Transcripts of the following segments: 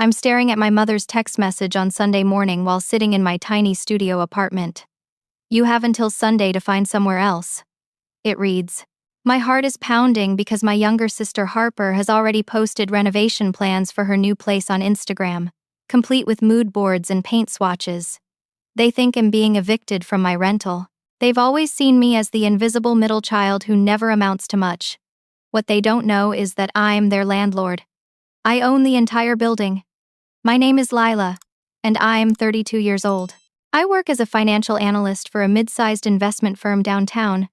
I'm staring at my mother's text message on Sunday morning while sitting in my tiny studio apartment. "You have until Sunday to find somewhere else." It reads. My heart is pounding because my younger sister Harper has already posted renovation plans for her new place on Instagram, complete with mood boards and paint swatches. They think I'm being evicted from my rental. They've always seen me as the invisible middle child who never amounts to much. What they don't know is that I'm their landlord. I own the entire building. My name is Lila, and I'm 32 years old. I work as a financial analyst for a mid-sized investment firm downtown,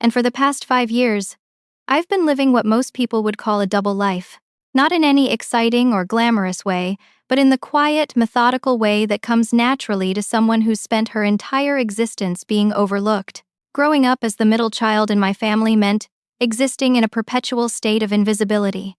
and for the past 5 years, I've been living what most people would call a double life. Not in any exciting or glamorous way, but in the quiet, methodical way that comes naturally to someone who's spent her entire existence being overlooked. Growing up as the middle child in my family meant existing in a perpetual state of invisibility.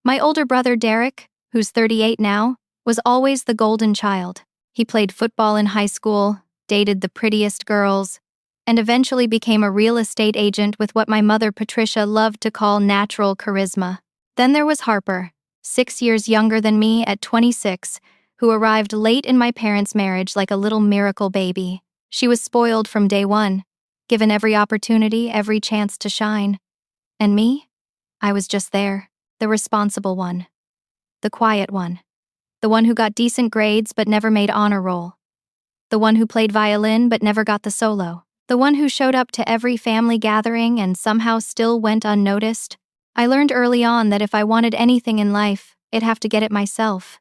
My older brother Derek, who's 38 now, was always the golden child. He played football in high school, dated the prettiest girls, and eventually became a real estate agent with what my mother Patricia loved to call natural charisma. Then there was Harper, 6 years younger than me at 26, who arrived late in my parents' marriage like a little miracle baby. She was spoiled from day one, given every opportunity, every chance to shine. And me? I was just there, the responsible one. The quiet one. The one who got decent grades but never made honor roll. The one who played violin but never got the solo. The one who showed up to every family gathering and somehow still went unnoticed. I learned early on that if I wanted anything in life, I'd have to get it myself.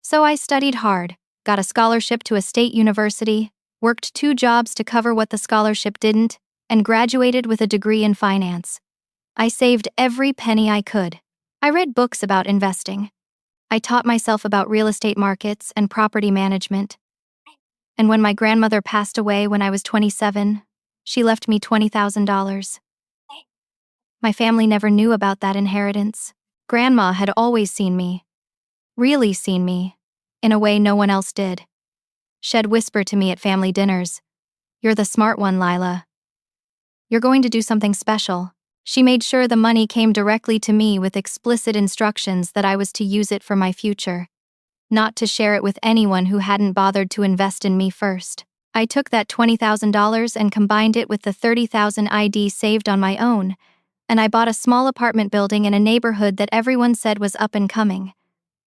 So I studied hard, got a scholarship to a state university, worked 2 jobs to cover what the scholarship didn't, and graduated with a degree in finance. I saved every penny I could. I read books about investing. I taught myself about real estate markets and property management. And when my grandmother passed away when I was 27, she left me $20,000. My family never knew about that inheritance. Grandma had always seen me. Really seen me. In a way no one else did. She'd whisper to me at family dinners, "You're the smart one, Lila. You're going to do something special." She made sure the money came directly to me with explicit instructions that I was to use it for my future, not to share it with anyone who hadn't bothered to invest in me first. I took that $20,000 and combined it with the $30,000 ID saved on my own, and I bought a small apartment building in a neighborhood that everyone said was up and coming.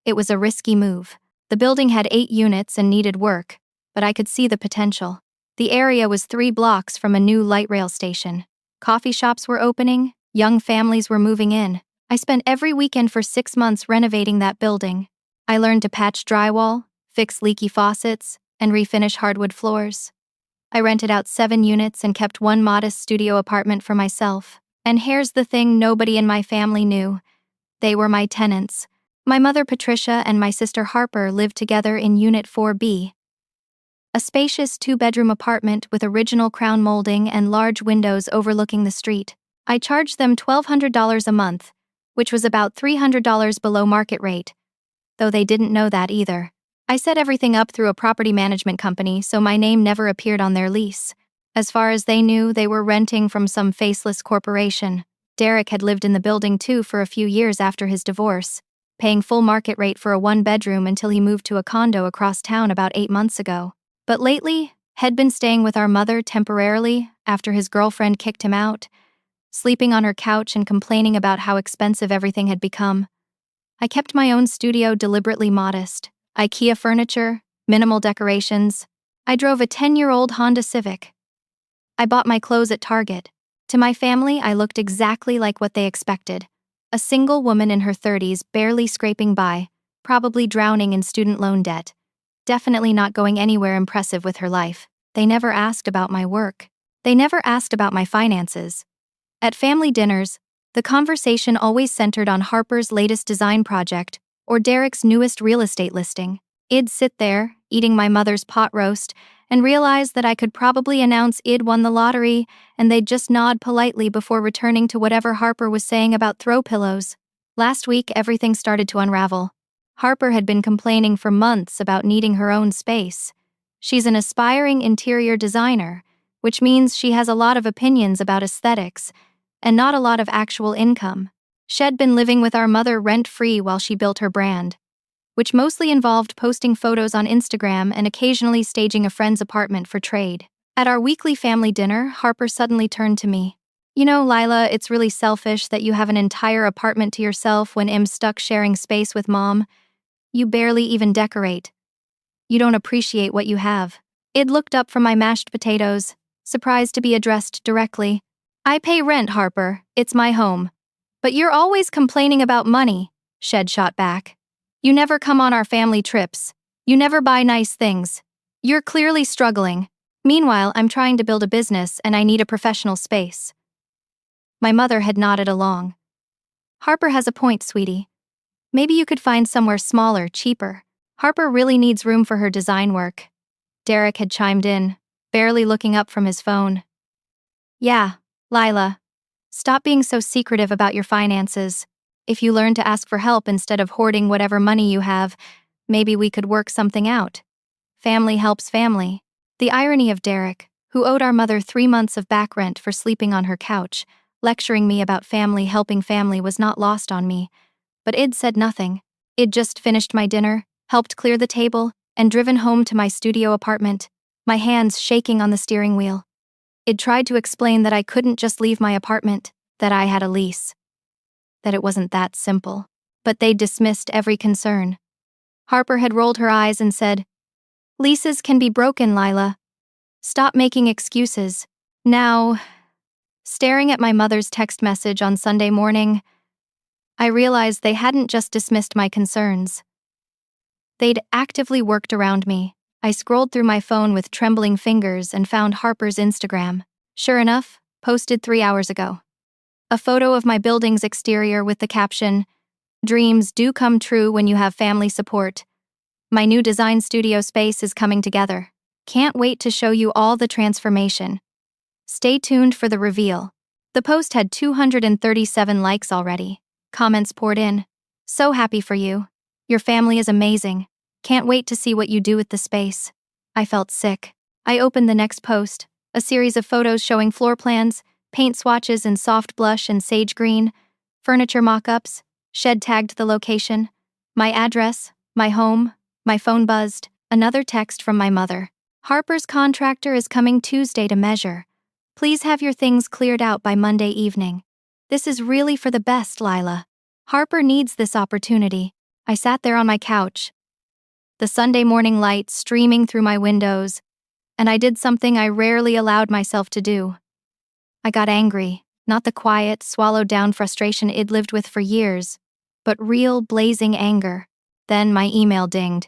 It was a risky move. The building had 8 units and needed work, but I could see the potential. The area was 3 blocks from a new light rail station. Coffee shops were opening, young families were moving in. I spent every weekend for 6 months renovating that building. I learned to patch drywall, fix leaky faucets, and refinish hardwood floors. I rented out 7 units and kept 1 modest studio apartment for myself. And here's the thing nobody in my family knew. They were my tenants. My mother Patricia and my sister Harper lived together in Unit 4B. A spacious 2-bedroom apartment with original crown molding and large windows overlooking the street. I charged them $1,200 a month, which was about $300 below market rate, though they didn't know that either. I set everything up through a property management company, so my name never appeared on their lease. As far as they knew, they were renting from some faceless corporation. Derek had lived in the building too for a few years after his divorce, paying full market rate for a 1-bedroom until he moved to a condo across town about 8 months ago. But lately, had been staying with our mother temporarily after his girlfriend kicked him out, sleeping on her couch and complaining about how expensive everything had become. I kept my own studio deliberately modest. IKEA furniture, minimal decorations. I drove a 10-year-old Honda Civic. I bought my clothes at Target. To my family, I looked exactly like what they expected. A single woman in her 30s, barely scraping by, probably drowning in student loan debt. Definitely not going anywhere impressive with her life. They never asked about my work. They never asked about my finances. At family dinners, the conversation always centered on Harper's latest design project or Derek's newest real estate listing. I'd sit there, eating my mother's pot roast, and realize that I could probably announce I'd won the lottery, and they'd just nod politely before returning to whatever Harper was saying about throw pillows. Last week, everything started to unravel. Harper had been complaining for months about needing her own space. She's an aspiring interior designer, which means she has a lot of opinions about aesthetics, and not a lot of actual income. She'd been living with our mother rent-free while she built her brand. which mostly involved posting photos on Instagram and occasionally staging a friend's apartment for trade. At our weekly family dinner, Harper suddenly turned to me. You know, Lila, it's really selfish that you have an entire apartment to yourself when I'm stuck sharing space with Mom. You barely even decorate. You don't appreciate what you have. Id looked up from my mashed potatoes, surprised to be addressed directly. I pay rent, Harper. It's my home. But you're always complaining about money, Shed shot back. You never come on our family trips. You never buy nice things. You're clearly struggling. Meanwhile, I'm trying to build a business and I need a professional space. My mother had nodded along. Harper has a point, sweetie. Maybe you could find somewhere smaller, cheaper. Harper really needs room for her design work. Derek had chimed in, barely looking up from his phone. Yeah, Lila. Stop being so secretive about your finances. If you learn to ask for help instead of hoarding whatever money you have, maybe we could work something out. Family helps family. The irony of Derek, who owed our mother 3 months of back rent for sleeping on her couch, lecturing me about family helping family, was not lost on me. But Id said nothing. Id just finished my dinner, helped clear the table, and driven home to my studio apartment, my hands shaking on the steering wheel. Id tried to explain that I couldn't just leave my apartment, that I had a lease. That it wasn't that simple. But they dismissed every concern. Harper had rolled her eyes and said, "Leases can be broken, Lila. Stop making excuses." Now, staring at my mother's text message on Sunday morning, I realized they hadn't just dismissed my concerns. They'd actively worked around me. I scrolled through my phone with trembling fingers and found Harper's Instagram. Sure enough, posted 3 hours ago. A photo of my building's exterior with the caption, "Dreams do come true when you have family support. My new design studio space is coming together. Can't wait to show you all the transformation. Stay tuned for the reveal." The post had 237 likes already. Comments poured in. "So happy for you. Your family is amazing. Can't wait to see what you do with the space." I felt sick. I opened the next post, a series of photos showing floor plans, paint swatches in soft blush and sage green, furniture mock-ups. Shed tagged the location, my address, my home. My phone buzzed. Another text from my mother. "Harper's contractor is coming Tuesday to measure. Please have your things cleared out by Monday evening. This is really for the best, Lila. Harper needs this opportunity." I sat there on my couch, the Sunday morning light streaming through my windows, and I did something I rarely allowed myself to do. I got angry, not the quiet, swallowed-down frustration I'd lived with for years, but real, blazing anger. Then my email dinged.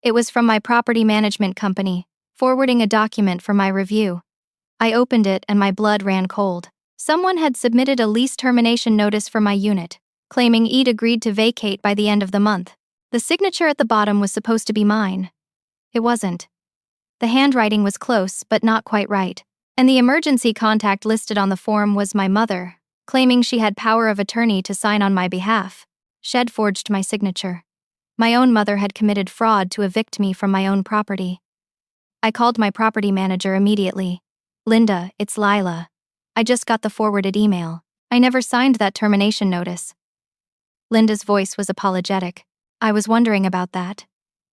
It was from my property management company, forwarding a document for my review. I opened it and my blood ran cold. Someone had submitted a lease termination notice for my unit, claiming I'd agreed to vacate by the end of the month. The signature at the bottom was supposed to be mine. It wasn't. The handwriting was close, but not quite right. And the emergency contact listed on the form was my mother, claiming she had power of attorney to sign on my behalf. Shed forged my signature. My own mother had committed fraud to evict me from my own property. I called my property manager immediately. "Linda, it's Lila. I just got the forwarded email. I never signed that termination notice." Linda's voice was apologetic. "I was wondering about that.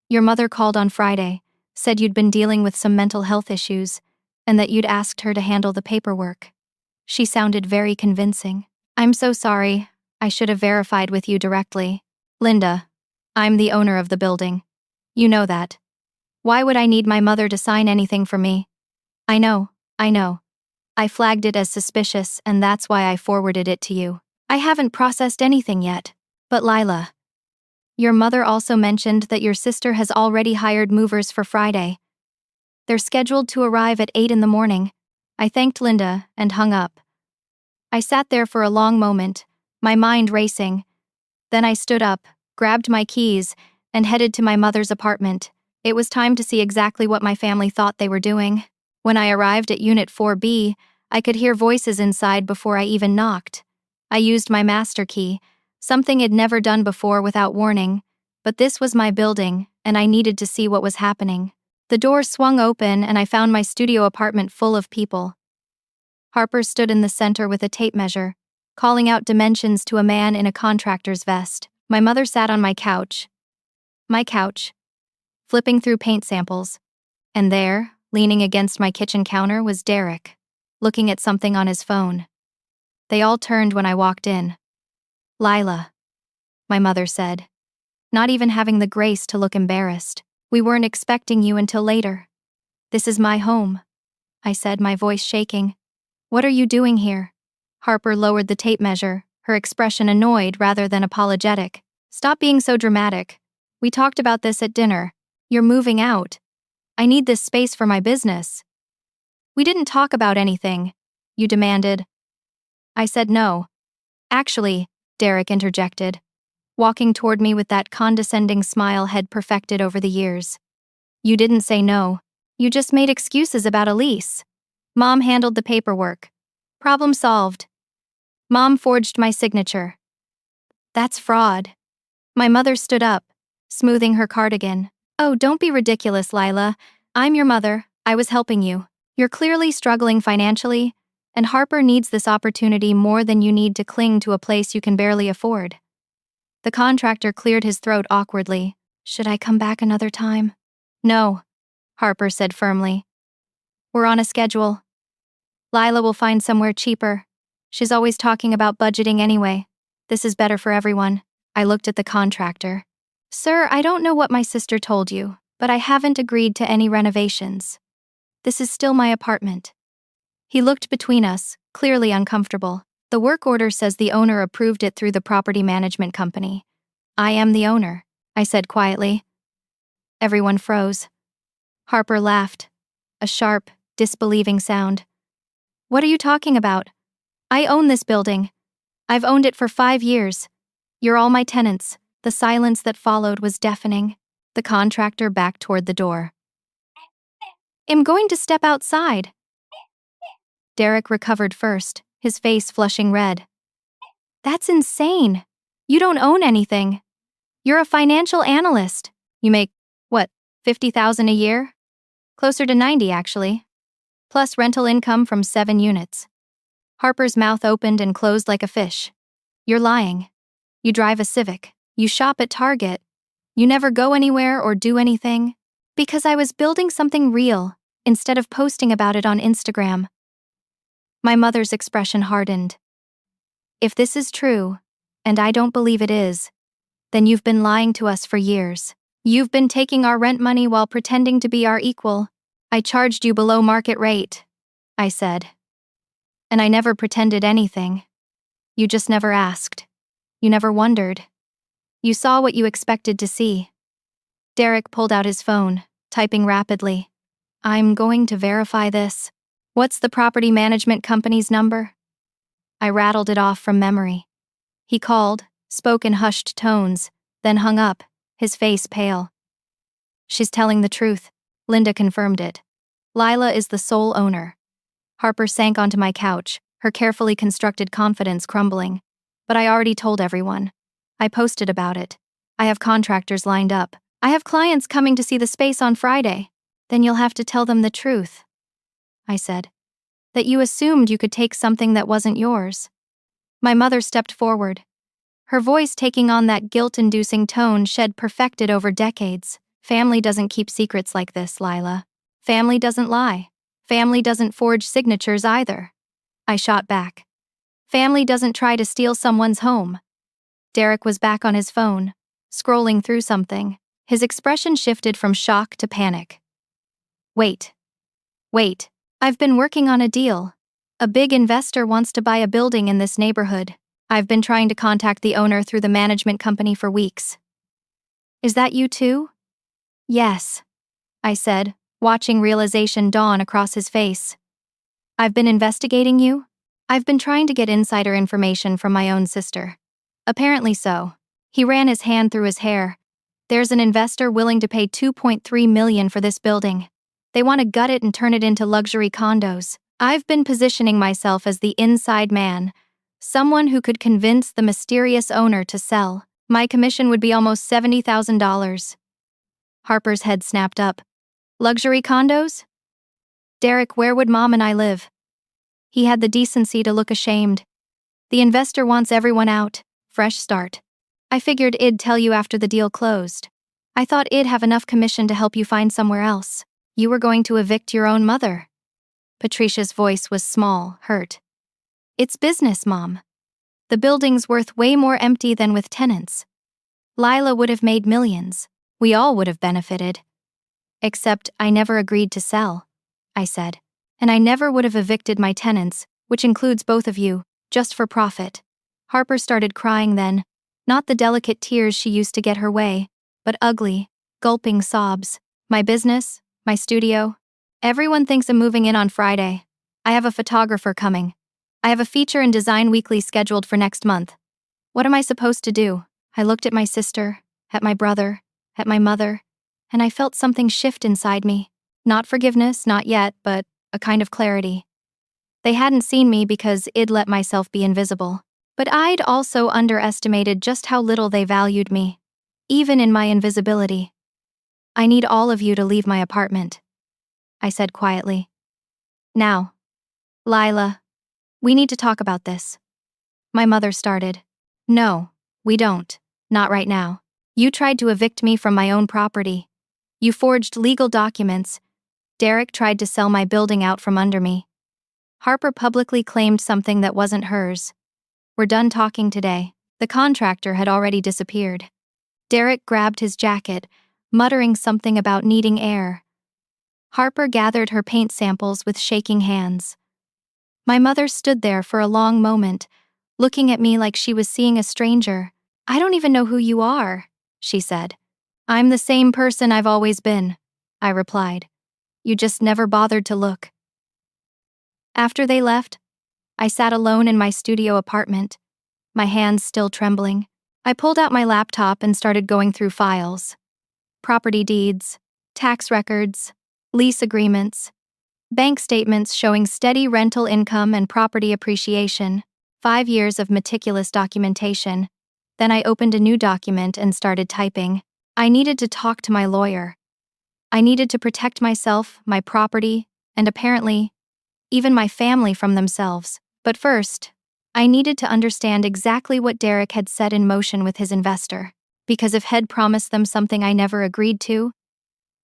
Your mother called on Friday, said you'd been dealing with some mental health issues, and that you'd asked her to handle the paperwork. She sounded very convincing. I'm so sorry. I should have verified with you directly. Linda, I'm the owner of the building. You know that. Why would I need my mother to sign anything for me? I know. I flagged it as suspicious, and that's why I forwarded it to you. I haven't processed anything yet. But Lila, your mother also mentioned that your sister has already hired movers for Friday. They're scheduled to arrive at 8 in the morning." I thanked Linda and hung up. I sat there for a long moment, my mind racing. Then I stood up, grabbed my keys, and headed to my mother's apartment. It was time to see exactly what my family thought they were doing. When I arrived at Unit 4B, I could hear voices inside before I even knocked. I used my master key, something I'd never done before without warning, but this was my building, and I needed to see what was happening. The door swung open and I found my studio apartment full of people. Harper stood in the center with a tape measure, calling out dimensions to a man in a contractor's vest. My mother sat on my couch, My couch, flipping through paint samples. And there, leaning against my kitchen counter, was Derek, looking at something on his phone. They all turned when I walked in. "Lila," my mother said, not even having the grace to look embarrassed. "We weren't expecting you until later." "This is my home," I said, my voice shaking. "What are you doing here?" Harper lowered the tape measure, her expression annoyed rather than apologetic. "Stop being so dramatic. We talked about this at dinner. You're moving out. I need this space for my business." "We didn't talk about anything," you demanded. I said no. "Actually," Derek interjected, walking toward me with that condescending smile he'd perfected over the years. "You didn't say no. You just made excuses about a lease. Mom handled the paperwork. Problem solved. Mom forged my signature." "That's fraud." My mother stood up, smoothing her cardigan. "Oh, don't be ridiculous, Lila. I'm your mother. I was helping you. You're clearly struggling financially, and Harper needs this opportunity more than you need to cling to a place you can barely afford." The contractor cleared his throat awkwardly. "Should I come back another time?" "No," Harper said firmly. "We're on a schedule. Lila will find somewhere cheaper. She's always talking about budgeting anyway. This is better for everyone." I looked at the contractor. "Sir, I don't know what my sister told you, but I haven't agreed to any renovations. This is still my apartment." He looked between us, clearly uncomfortable. "The work order says the owner approved it through the property management company. I am the owner," I said quietly. Everyone froze. Harper laughed, a sharp, disbelieving sound. "What are you talking about? I own this building. I've owned it for 5 years. You're all my tenants." The silence that followed was deafening. The contractor backed toward the door. "I'm going to step outside." Derek recovered first, his face flushing red. "That's insane. You don't own anything. You're a financial analyst. You make, what, 50,000 a year? Closer to 90, actually. Plus rental income from 7 units." Harper's mouth opened and closed like a fish. "You're lying. You drive a Civic. You shop at Target. You never go anywhere or do anything." "Because I was building something real, instead of posting about it on Instagram." My mother's expression hardened. "If this is true, and I don't believe it is, then you've been lying to us for years. You've been taking our rent money while pretending to be our equal." "I charged you below market rate," I said. "And I never pretended anything. You just never asked. You never wondered. You saw what you expected to see." Derek pulled out his phone, typing rapidly. "I'm going to verify this. What's the property management company's number?" I rattled it off from memory. He called, spoke in hushed tones, then hung up, his face pale. "She's telling the truth," Linda confirmed it. "Lila is the sole owner." Harper sank onto my couch, her carefully constructed confidence crumbling. "But I already told everyone. I posted about it. I have contractors lined up. I have clients coming to see the space on Friday." "Then you'll have to tell them the truth," I said. "That you assumed you could take something that wasn't yours." My mother stepped forward, her voice taking on that guilt-inducing tone she'd perfected over decades. "Family doesn't keep secrets like this, Lila. Family doesn't lie. Family doesn't forge signatures either." I shot back. "Family doesn't try to steal someone's home." Derek was back on his phone, scrolling through something. His expression shifted from shock to panic. Wait. I've been working on a deal. A big investor wants to buy a building in this neighborhood. I've been trying to contact the owner through the management company for weeks." "Is that you too?" "Yes," I said, watching realization dawn across his face. "I've been investigating you? I've been trying to get insider information from my own sister." "Apparently so." He ran his hand through his hair. "There's an investor willing to pay $2.3 million for this building. They want to gut it and turn it into luxury condos. I've been positioning myself as the inside man, someone who could convince the mysterious owner to sell. My commission would be almost $70,000. Harper's head snapped up. "Luxury condos? Derek, where would Mom and I live?" He had the decency to look ashamed. "The investor wants everyone out. Fresh start. I figured I'd tell you after the deal closed." I thought it'd have enough commission to help you find somewhere else. You were going to evict your own mother." Patricia's voice was small, hurt. "It's business, Mom. The building's worth way more empty than with tenants. Lila would have made millions. We all would have benefited. Except I never agreed to sell," I said. "And I never would have evicted my tenants, which includes both of you, just for profit." Harper started crying then, not the delicate tears she used to get her way, but ugly, gulping sobs. "My business, my studio. Everyone thinks I'm moving in on Friday. I have a photographer coming. I have a feature and design weekly scheduled for next month. What am I supposed to do?" I looked at my sister, at my brother, at my mother, and I felt something shift inside me. Not forgiveness, not yet, but a kind of clarity. They hadn't seen me because I'd let myself be invisible. But I'd also underestimated just how little they valued me, even in my invisibility. "I need all of you to leave my apartment," I said quietly. "Now. Lila, we need to talk about this." My mother started. "No, we don't. Not right now. You tried to evict me from my own property. You forged legal documents. Derek tried to sell my building out from under me. Harper publicly claimed something that wasn't hers. We're done talking today." The contractor had already disappeared. Derek grabbed his jacket, muttering something about needing air. Harper gathered her paint samples with shaking hands. My mother stood there for a long moment, looking at me like she was seeing a stranger. "I don't even know who you are," she said. "I'm the same person I've always been," I replied. "You just never bothered to look." After they left, I sat alone in my studio apartment, my hands still trembling. I pulled out my laptop and started going through files. Property deeds, tax records, lease agreements, bank statements showing steady rental income and property appreciation, 5 years of meticulous documentation. Then I opened a new document and started typing. I needed to talk to my lawyer. I needed to protect myself, my property, and apparently, even my family from themselves. But first, I needed to understand exactly what Derek had set in motion with his investor. Because if he'd promised them something I never agreed to,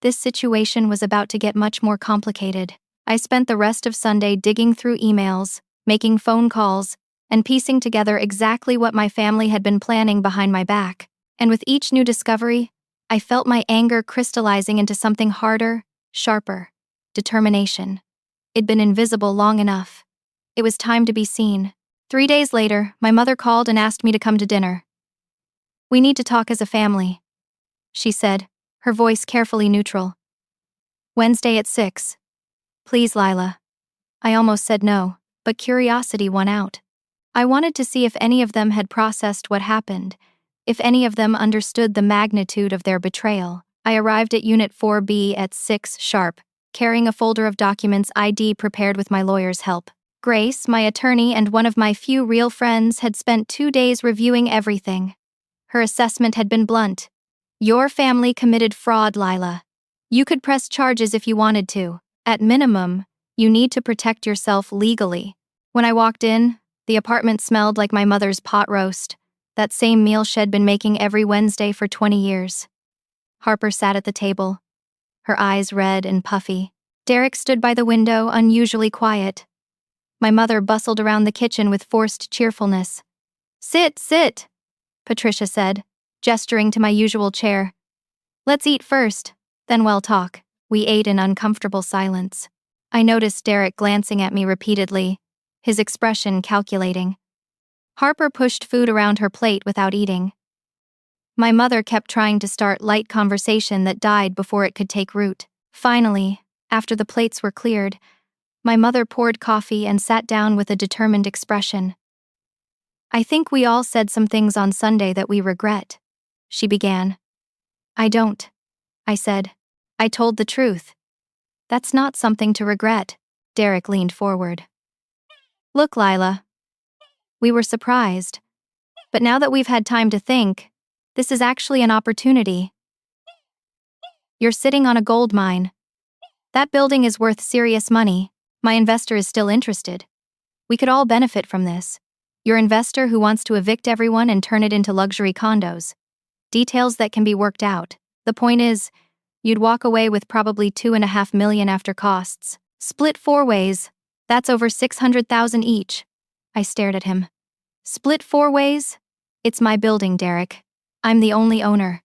this situation was about to get much more complicated. I spent the rest of Sunday digging through emails, making phone calls, and piecing together exactly what my family had been planning behind my back. And with each new discovery, I felt my anger crystallizing into something harder, sharper: determination. It'd been invisible long enough. It was time to be seen. 3 days later, my mother called and asked me to come to dinner. "We need to talk as a family," she said, her voice carefully neutral. "Wednesday at 6. Please, Lila." I almost said no, but curiosity won out. I wanted to see if any of them had processed what happened, if any of them understood the magnitude of their betrayal. I arrived at Unit 4B at 6 sharp, carrying a folder of documents I'd prepared with my lawyer's help. Grace, my attorney and one of my few real friends, had spent 2 days reviewing everything. Her assessment had been blunt. "Your family committed fraud, Lila. You could press charges if you wanted to. At minimum, you need to protect yourself legally." When I walked in, the apartment smelled like my mother's pot roast, that same meal she'd been making every Wednesday for 20 years. Harper sat at the table, her eyes red and puffy. Derek stood by the window, unusually quiet. My mother bustled around the kitchen with forced cheerfulness. "Sit, sit," Patricia said, gesturing to my usual chair. "Let's eat first, then we'll talk." We ate in uncomfortable silence. I noticed Derek glancing at me repeatedly, his expression calculating. Harper pushed food around her plate without eating. My mother kept trying to start light conversation that died before it could take root. Finally, after the plates were cleared, my mother poured coffee and sat down with a determined expression. "I think we all said some things on Sunday that we regret," she began. "I don't," I said. "I told the truth." "That's not something to regret." Derek leaned forward. "Look, Lila. We were surprised. But now that we've had time to think, this is actually an opportunity. You're sitting on a gold mine. That building is worth serious money. My investor is still interested. We could all benefit from this. Your investor who wants to evict everyone and turn it into luxury condos. Details that can be worked out. The point is, you'd walk away with probably $2.5 million after costs. Split 4 ways. That's over $600,000 each. I stared at him. Split 4 ways? It's my building, Derek. I'm the only owner.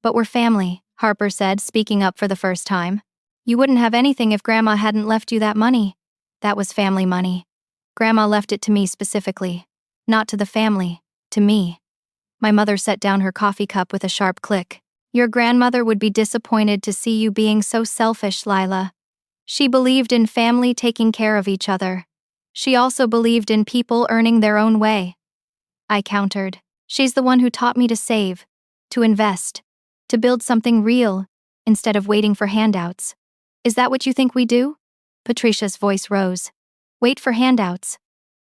But we're family, Harper said, speaking up for the first time. You wouldn't have anything if Grandma hadn't left you that money. That was family money. Grandma left it to me specifically. Not to the family, to me. My mother set down her coffee cup with a sharp click. Your grandmother would be disappointed to see you being so selfish, Lila. She believed in family taking care of each other. She also believed in people earning their own way. I countered. She's the one who taught me to save, to invest, to build something real, instead of waiting for handouts. Is that what you think we do? Patricia's voice rose. Wait for handouts.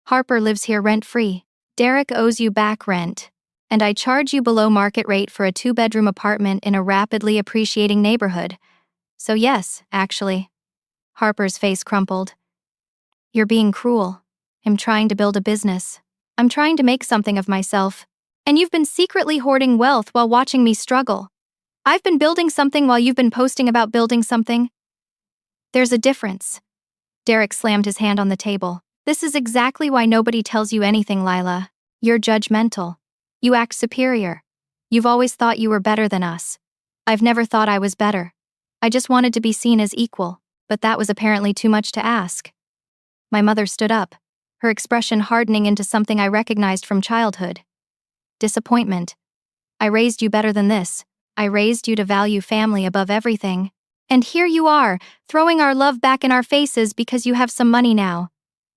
Harper lives here rent-free. Derek owes you back rent. And I charge you below market rate for a 2-bedroom apartment in a rapidly appreciating neighborhood. So yes, actually. Harper's face crumpled. You're being cruel. I'm trying to build a business. I'm trying to make something of myself. And you've been secretly hoarding wealth while watching me struggle. I've been building something while you've been posting about building something. There's a difference. Derek slammed his hand on the table. This is exactly why nobody tells you anything, Lila. You're judgmental. You act superior. You've always thought you were better than us. I've never thought I was better. I just wanted to be seen as equal, but that was apparently too much to ask. My mother stood up, her expression hardening into something I recognized from childhood. Disappointment. I raised you better than this. I raised you to value family above everything. And here you are, throwing our love back in our faces because you have some money now.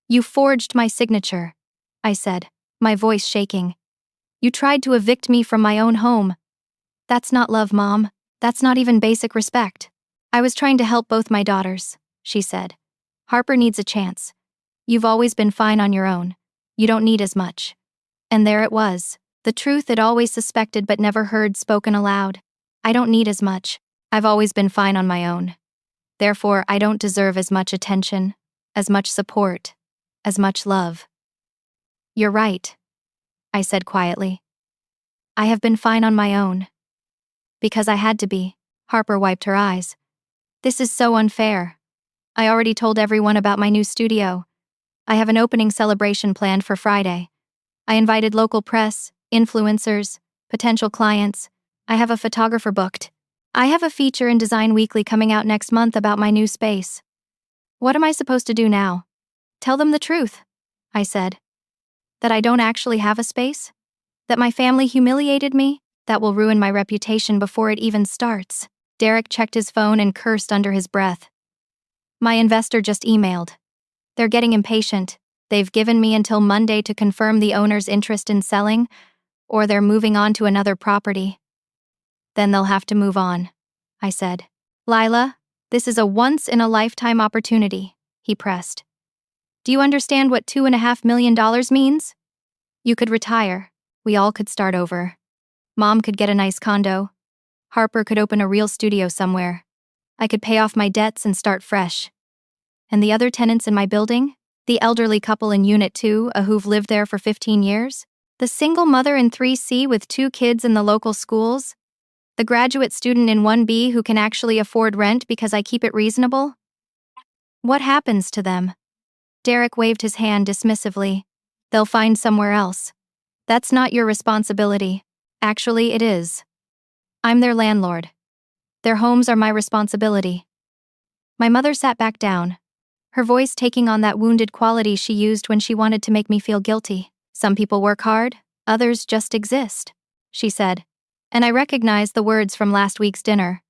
You forged my signature, I said, my voice shaking. You tried to evict me from my own home. That's not love, Mom. That's not even basic respect. I was trying to help both my daughters, she said. Harper needs a chance. You've always been fine on your own. You don't need as much. And there it was, the truth I'd always suspected but never heard spoken aloud. I don't need as much. I've always been fine on my own. Therefore, I don't deserve as much attention, as much support, as much love. You're right, I said quietly. I have been fine on my own. Because I had to be. Harper wiped her eyes. This is so unfair. I already told everyone about my new studio. I have an opening celebration planned for Friday. I invited local press, influencers, potential clients. I have a photographer booked. I have a feature in Design Weekly coming out next month about my new space. What am I supposed to do now? Tell them the truth, I said. That I don't actually have a space? That my family humiliated me? That will ruin my reputation before it even starts. Derek checked his phone and cursed under his breath. My investor just emailed. They're getting impatient. They've given me until Monday to confirm the owner's interest in selling, or they're moving on to another property. Then they'll have to move on, I said. Lila, this is a once-in-a-lifetime opportunity, he pressed. Do you understand what $2.5 million means? You could retire. We all could start over. Mom could get a nice condo. Harper could open a real studio somewhere. I could pay off my debts and start fresh. And the other tenants in my building? The elderly couple in Unit 2, who've lived there for 15 years? The single mother in 3C with 2 kids in the local schools? The graduate student in 1B who can actually afford rent because I keep it reasonable? What happens to them? Derek waved his hand dismissively. They'll find somewhere else. That's not your responsibility. Actually, it is. I'm their landlord. Their homes are my responsibility. My mother sat back down, her voice taking on that wounded quality she used when she wanted to make me feel guilty. Some people work hard, others just exist, she said, and I recognized the words from last week's dinner.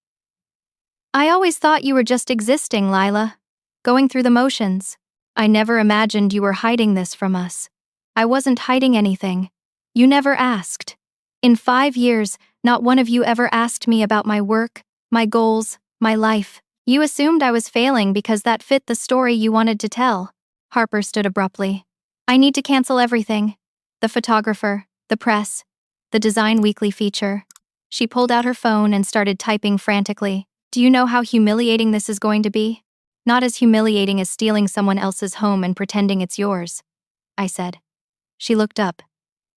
I always thought you were just existing, Lila, going through the motions. I never imagined you were hiding this from us. I wasn't hiding anything. You never asked. In 5 years, not one of you ever asked me about my work, my goals, my life. You assumed I was failing because that fit the story you wanted to tell. Harper stood abruptly. I need to cancel everything. The photographer, the press, the Design Weekly feature. She pulled out her phone and started typing frantically. Do you know how humiliating this is going to be? Not as humiliating as stealing someone else's home and pretending it's yours, I said. She looked up,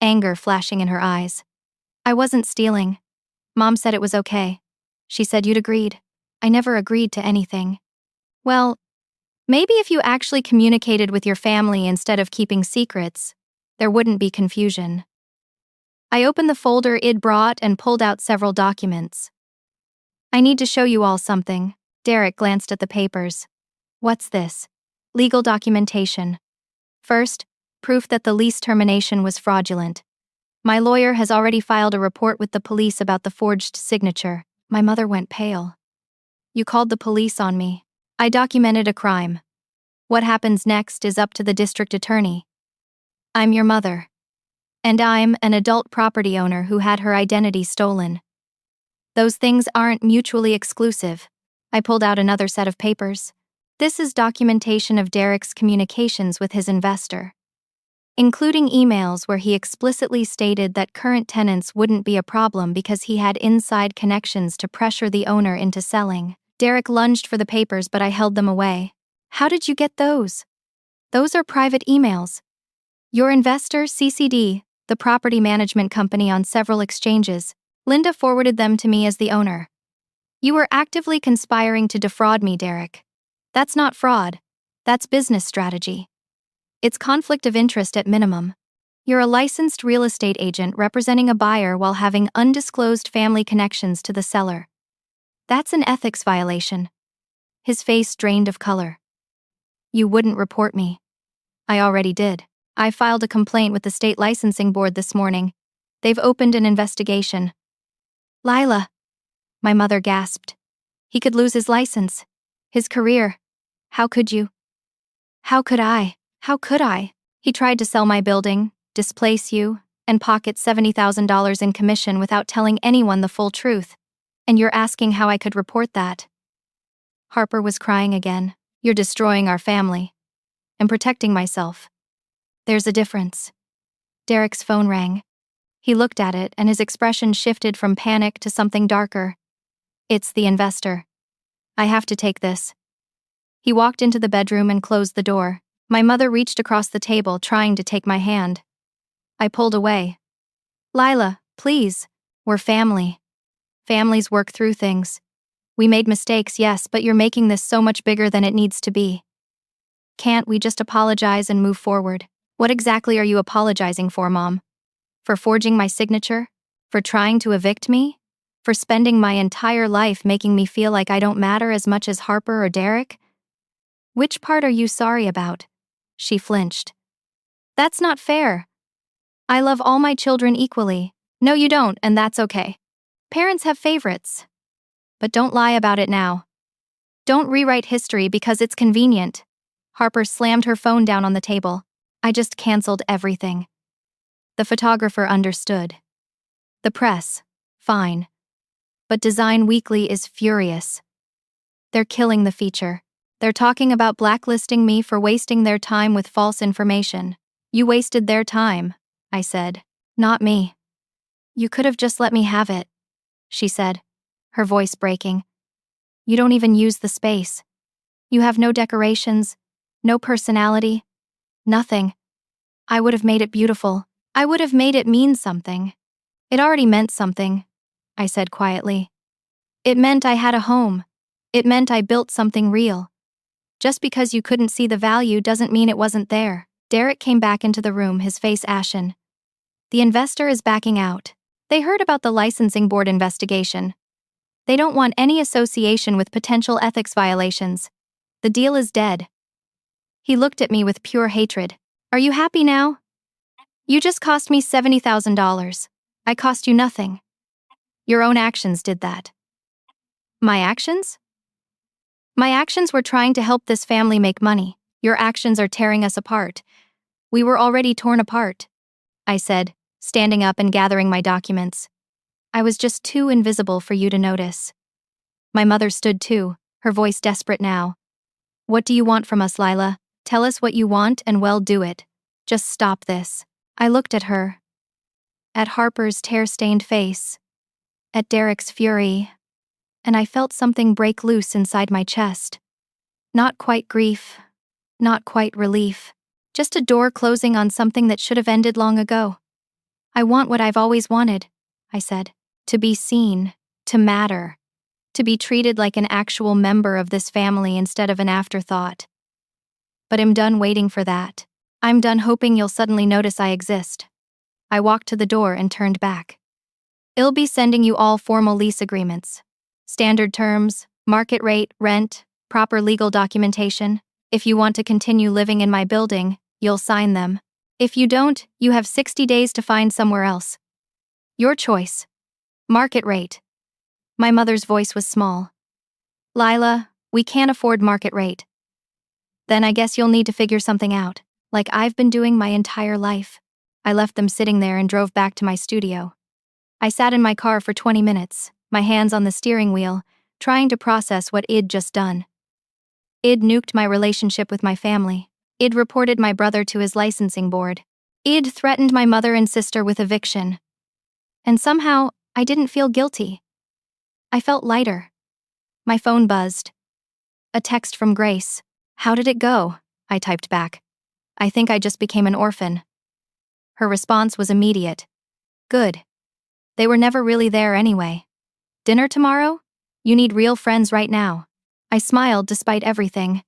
anger flashing in her eyes. I wasn't stealing. Mom said it was okay. She said you'd agreed. I never agreed to anything. Well, maybe if you actually communicated with your family instead of keeping secrets, there wouldn't be confusion. I opened the folder Id brought and pulled out several documents. I need to show you all something. Derek glanced at the papers. What's this? Legal documentation. First, proof that the lease termination was fraudulent. My lawyer has already filed a report with the police about the forged signature. My mother went pale. You called the police on me. I documented a crime. What happens next is up to the district attorney. I'm your mother. And I'm an adult property owner who had her identity stolen. Those things aren't mutually exclusive. I pulled out another set of papers. This is documentation of Derek's communications with his investor, including emails where he explicitly stated that current tenants wouldn't be a problem because he had inside connections to pressure the owner into selling. Derek lunged for the papers, but I held them away. How did you get those? Those are private emails. Your investor, CCD, the property management company, on several exchanges. Linda forwarded them to me as the owner. You were actively conspiring to defraud me, Derek. That's not fraud. That's business strategy. It's conflict of interest at minimum. You're a licensed real estate agent representing a buyer while having undisclosed family connections to the seller. That's an ethics violation. His face drained of color. You wouldn't report me. I already did. I filed a complaint with the state licensing board this morning. They've opened an investigation. Lila. My mother gasped. He could lose his license. His career. How could you? How could I? How could I? He tried to sell my building, displace you, and pocket $70,000 in commission without telling anyone the full truth. And you're asking how I could report that? Harper was crying again. You're destroying our family. I'm protecting myself. There's a difference. Derek's phone rang. He looked at it and his expression shifted from panic to something darker. It's the investor. I have to take this. He walked into the bedroom and closed the door. My mother reached across the table, trying to take my hand. I pulled away. Lila, please. We're family. Families work through things. We made mistakes, yes, but you're making this so much bigger than it needs to be. Can't we just apologize and move forward? What exactly are you apologizing for, Mom? For forging my signature? For trying to evict me? For spending my entire life making me feel like I don't matter as much as Harper or Derek? Which part are you sorry about? She flinched. That's not fair. I love all my children equally. No, you don't, and that's okay. Parents have favorites. But don't lie about it now. Don't rewrite history because it's convenient. Harper slammed her phone down on the table. I just canceled everything. The photographer understood. The press, fine. But Design Weekly is furious. They're killing the feature. They're talking about blacklisting me for wasting their time with false information. You wasted their time, I said. Not me. You could have just let me have it, she said, her voice breaking. You don't even use the space. You have no decorations, no personality, nothing. I would have made it beautiful. I would have made it mean something. It already meant something, I said quietly. It meant I had a home. It meant I built something real. Just because you couldn't see the value doesn't mean it wasn't there. Derek came back into the room, his face ashen. The investor is backing out. They heard about the licensing board investigation. They don't want any association with potential ethics violations. The deal is dead. He looked at me with pure hatred. Are you happy now? You just cost me $70,000. I cost you nothing. Your own actions did that. My actions? My actions were trying to help this family make money. Your actions are tearing us apart. We were already torn apart, I said, standing up and gathering my documents. I was just too invisible for you to notice. My mother stood too, her voice desperate now. What do you want from us, Lila? Tell us what you want and we'll do it. Just stop this. I looked at her. At Harper's tear-stained face. At Derek's fury. And I felt something break loose inside my chest. Not quite grief. Not quite relief. Just a door closing on something that should have ended long ago. I want what I've always wanted, I said. To be seen. To matter. to be treated like an actual member of this family instead of an afterthought. But I'm done waiting for that. I'm done hoping you'll suddenly notice I exist. I walked to the door and turned back. I'll be sending you all formal lease agreements. Standard terms, market rate, rent, proper legal documentation. If you want to continue living in my building, you'll sign them. If you don't, you have 60 days to find somewhere else. Your choice. Market rate. My mother's voice was small. Lila, we can't afford market rate. Then I guess you'll need to figure something out, like I've been doing my entire life. I left them sitting there and drove back to my studio. I sat in my car for 20 minutes, my hands on the steering wheel, trying to process what I'd just done. I'd nuked my relationship with my family. I'd reported my brother to his licensing board. I'd threatened my mother and sister with eviction. And somehow, I didn't feel guilty. I felt lighter. My phone buzzed. A text from Grace. How did it go? I typed back. I think I just became an orphan. Her response was immediate. Good. They were never really there anyway. Dinner tomorrow? You need real friends right now. I smiled despite everything.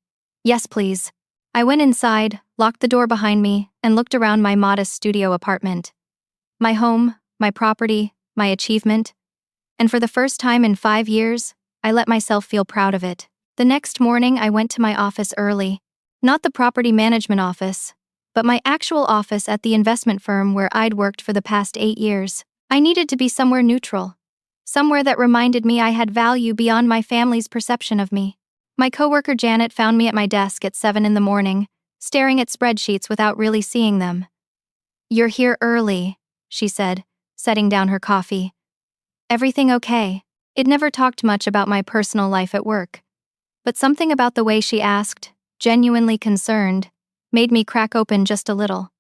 Yes, please. I went inside, locked the door behind me, and looked around my modest studio apartment. My home, my property, my achievement. And for the first time in 5 years, I let myself feel proud of it. The next morning, I went to my office early. Not the property management office, but my actual office at the investment firm where I'd worked for the past 8 years. I needed to be somewhere neutral. Somewhere that reminded me I had value beyond my family's perception of me. My coworker Janet found me at my desk at 7 in the morning, staring at spreadsheets without really seeing them. You're here early, she said, setting down her coffee. Everything okay? I'd never talked much about my personal life at work. But something about the way she asked, genuinely concerned, made me crack open just a little.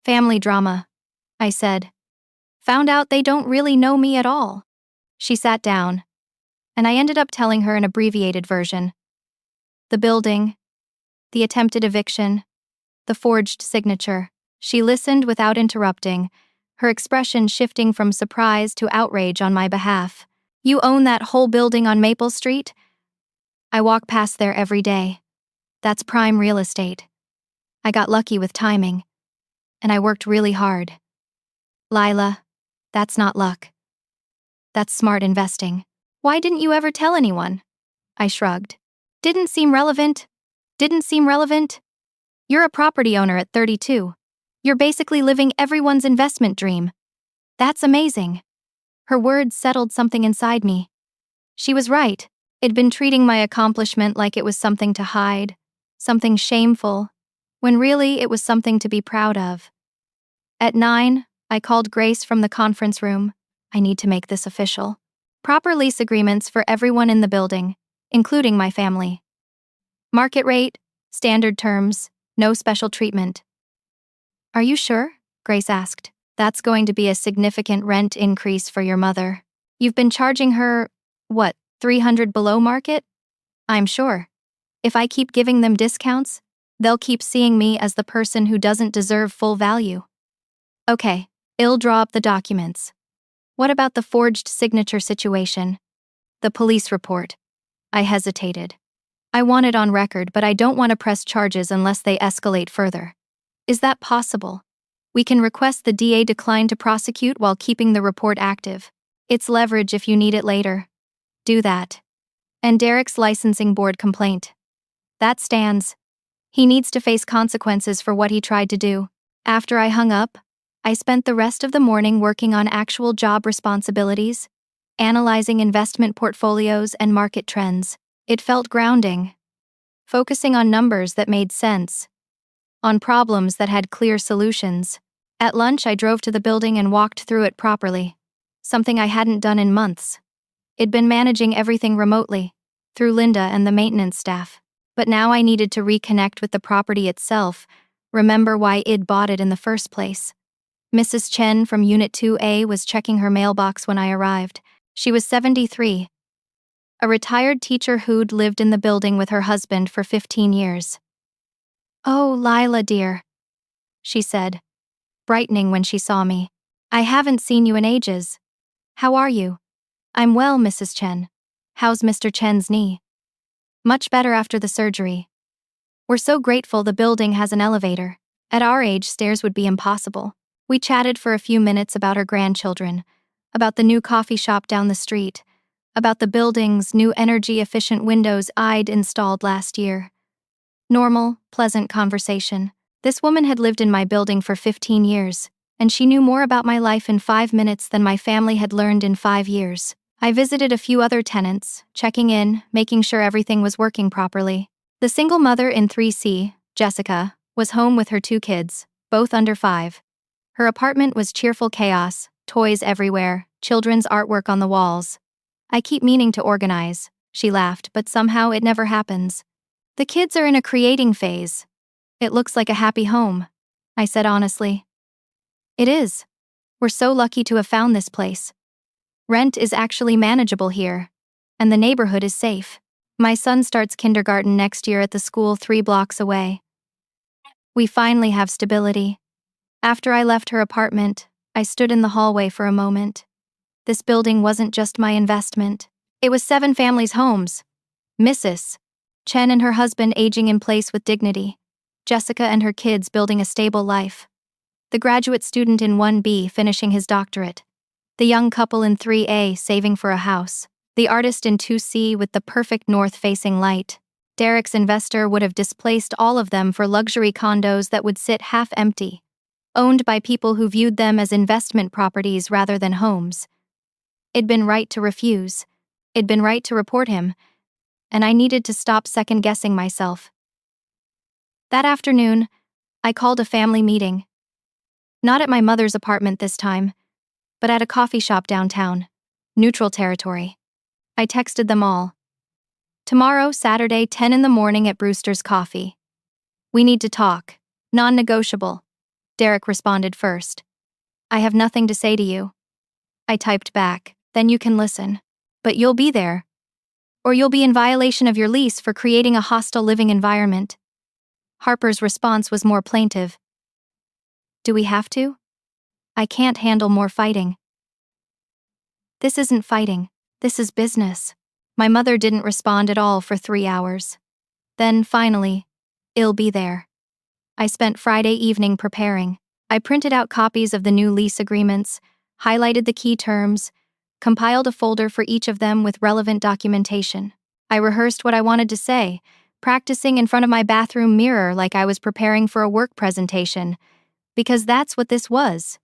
Family drama, I said. Found out they don't really know me at all. She sat down, and I ended up telling her an abbreviated version. The building, the attempted eviction, the forged signature. She listened without interrupting, her expression shifting from surprise to outrage on my behalf. You own that whole building on Maple Street? I walk past there every day. That's prime real estate. I got lucky with timing, and I worked really hard. Lila, that's not luck. That's smart investing. Why didn't you ever tell anyone? I shrugged. Didn't seem relevant. You're a property owner at 32. You're basically living everyone's investment dream. That's amazing. Her words settled something inside me. She was right. I'd been treating my accomplishment like it was something to hide, something shameful, when really it was something to be proud of. At 9, I called Grace from the conference room. I need to make this official. Proper lease agreements for everyone in the building, including my family. Market rate, standard terms, no special treatment. Are you sure? Grace asked. That's going to be a significant rent increase for your mother. You've been charging her, what, $300 below market? I'm sure. If I keep giving them discounts, they'll keep seeing me as the person who doesn't deserve full value. Okay, I'll draw up the documents. What about the forged signature situation? The police report. I hesitated. I want it on record, but I don't want to press charges unless they escalate further. Is that possible? We can request the DA decline to prosecute while keeping the report active. It's leverage if you need it later. Do that. And Derek's licensing board complaint. That stands. He needs to face consequences for what he tried to do. After I hung up, I spent the rest of the morning working on actual job responsibilities, analyzing investment portfolios and market trends. It felt grounding. Focusing on numbers that made sense. On problems that had clear solutions. At lunch, I drove to the building and walked through it properly. Something I hadn't done in months. I'd been managing everything remotely, through Linda and the maintenance staff. But now I needed to reconnect with the property itself, remember why I'd bought it in the first place. Mrs. Chen from Unit 2A was checking her mailbox when I arrived. She was 73. A retired teacher who'd lived in the building with her husband for 15 years. Oh, Lila dear, she said, brightening when she saw me. I haven't seen you in ages. How are you? I'm well, Mrs. Chen. How's Mr. Chen's knee? Much better after the surgery. We're so grateful the building has an elevator. At our age, stairs would be impossible. We chatted for a few minutes about her grandchildren, about the new coffee shop down the street, about the building's new energy-efficient windows I'd installed last year. Normal, pleasant conversation. This woman had lived in my building for 15 years, and she knew more about my life in 5 minutes than my family had learned in 5 years. I visited a few other tenants, checking in, making sure everything was working properly. The single mother in 3C, Jessica, was home with her 2 kids, both under 5. Her apartment was cheerful chaos, toys everywhere, children's artwork on the walls. I keep meaning to organize, she laughed, but somehow it never happens. The kids are in a creating phase. It looks like a happy home, I said honestly. It is. We're so lucky to have found this place. Rent is actually manageable here, and the neighborhood is safe. My son starts kindergarten next year at the school 3 blocks away. We finally have stability. After I left her apartment, I stood in the hallway for a moment. This building wasn't just my investment. It was 7 families' homes. Mrs. Chen and her husband aging in place with dignity. Jessica and her kids building a stable life. The graduate student in 1B finishing his doctorate. The young couple in 3A saving for a house. The artist in 2C with the perfect north-facing light. Derek's investor would have displaced all of them for luxury condos that would sit half-empty, owned by people who viewed them as investment properties rather than homes. It'd been right to refuse. It'd been right to report him, and I needed to stop second-guessing myself. That afternoon, I called a family meeting. Not at my mother's apartment this time, but at a coffee shop downtown. Neutral territory. I texted them all. Tomorrow, Saturday, 10 in the morning at Brewster's Coffee. We need to talk. Non-negotiable. Derek responded first. I have nothing to say to you. I typed back, then you can listen. But you'll be there. Or you'll be in violation of your lease for creating a hostile living environment. Harper's response was more plaintive. Do we have to? I can't handle more fighting. This isn't fighting. This is business. My mother didn't respond at all for 3 hours. Then, finally, it'll be there. I spent Friday evening preparing. I printed out copies of the new lease agreements, highlighted the key terms, compiled a folder for each of them with relevant documentation. I rehearsed what I wanted to say, practicing in front of my bathroom mirror like I was preparing for a work presentation, because that's what this was.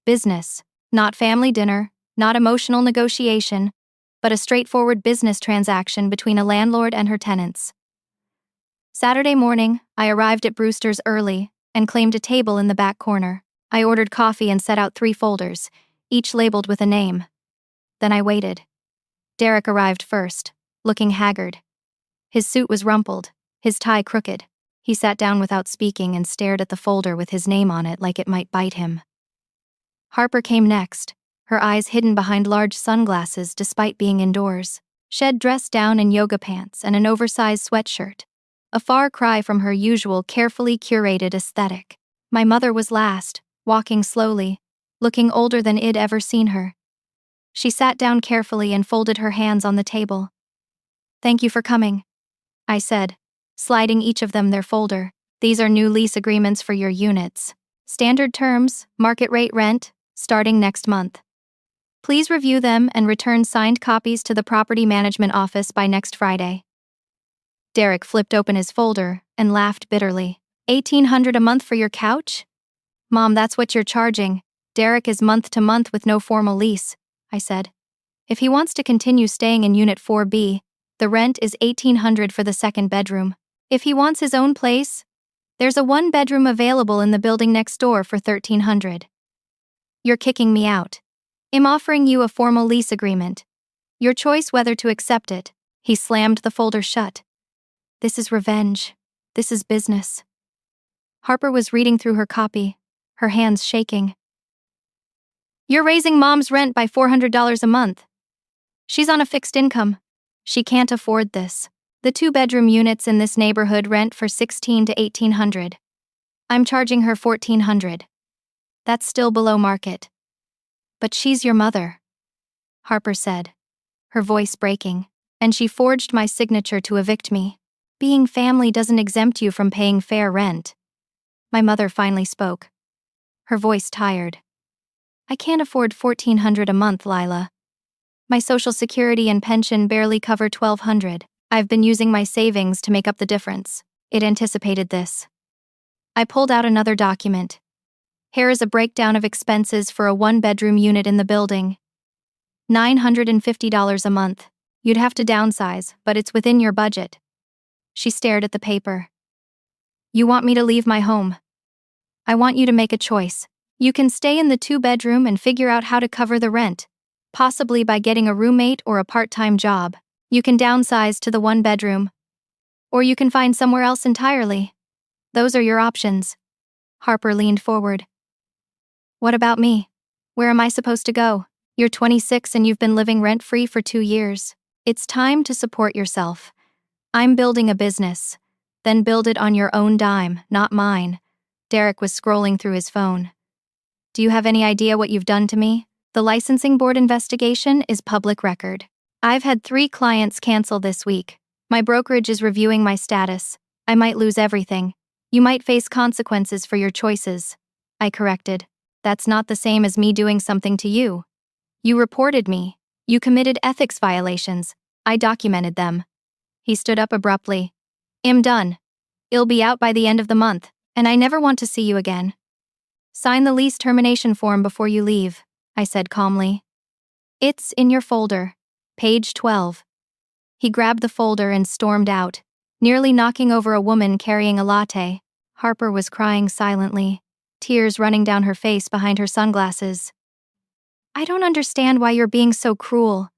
Business, not family dinner, not emotional negotiation, but a straightforward business transaction between a landlord and her tenants. Saturday morning, I arrived at Brewster's early and claimed a table in the back corner. I ordered coffee and set out 3 folders, each labeled with a name. Then I waited. Derek arrived first, looking haggard. His suit was rumpled, his tie crooked. He sat down without speaking and stared at the folder with his name on it like it might bite him. Harper came next, her eyes hidden behind large sunglasses despite being indoors. Shed dressed down in yoga pants and an oversized sweatshirt. A far cry from her usual carefully curated aesthetic. My mother was last, walking slowly, looking older than I'd ever seen her. She sat down carefully and folded her hands on the table. Thank you for coming, I said, sliding each of them their folder. These are new lease agreements for your units. Standard terms, market rate rent, starting next month. Please review them and return signed copies to the property management office by next Friday. Derek flipped open his folder and laughed bitterly. $1,800 a month for your couch? Mom, that's what you're charging. Derek is month to month with no formal lease, I said. If he wants to continue staying in Unit 4B, the rent is $1,800 for the 2nd bedroom. If he wants his own place, there's a 1-bedroom available in the building next door for $1,300. You're kicking me out. I'm offering you a formal lease agreement. Your choice whether to accept it. He slammed the folder shut. This is revenge. This is business. Harper was reading through her copy, her hands shaking. You're raising Mom's rent by $400 a month. She's on a fixed income. She can't afford this. The 2-bedroom units in this neighborhood rent for $1,600 to $1,800. I'm charging her $1,400. That's still below market. But she's your mother, Harper said, her voice breaking. And she forged my signature to evict me. Being family doesn't exempt you from paying fair rent. My mother finally spoke, her voice tired. I can't afford $1,400 a month, Lila. My social security and pension barely cover $1,200. I've been using my savings to make up the difference. It anticipated this. I pulled out another document. Here is a breakdown of expenses for a one-bedroom unit in the building. $950 a month. You'd have to downsize, but it's within your budget. She stared at the paper. You want me to leave my home? I want you to make a choice. You can stay in the two-bedroom and figure out how to cover the rent, possibly by getting a roommate or a part-time job. You can downsize to the one-bedroom. Or you can find somewhere else entirely. Those are your options. Harper leaned forward. What about me? Where am I supposed to go? You're 26 and you've been living rent-free for 2 years. It's time to support yourself. I'm building a business. Then build it on your own dime, not mine. Derek was scrolling through his phone. Do you have any idea what you've done to me? The licensing board investigation is public record. I've had 3 clients cancel this week. My brokerage is reviewing my status. I might lose everything. You might face consequences for your choices. I corrected. That's not the same as me doing something to you. You reported me. You committed ethics violations. I documented them. He stood up abruptly. I'm done. It'll be out by the end of the month, and I never want to see you again. Sign the lease termination form before you leave, I said calmly. It's in your folder. Page 12. He grabbed the folder and stormed out, nearly knocking over a woman carrying a latte. Harper was crying silently, tears running down her face behind her sunglasses. I don't understand why you're being so cruel.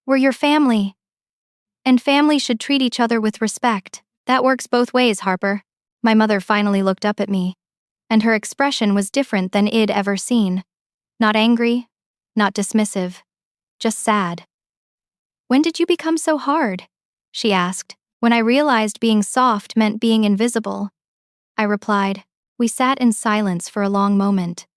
We're your family. And family should treat each other with respect. That works both ways, Harper. My mother finally looked up at me, and her expression was different than I'd ever seen. Not angry, not dismissive, just sad. When did you become so hard? She asked, when I realized being soft meant being invisible. I replied. We sat in silence for a long moment.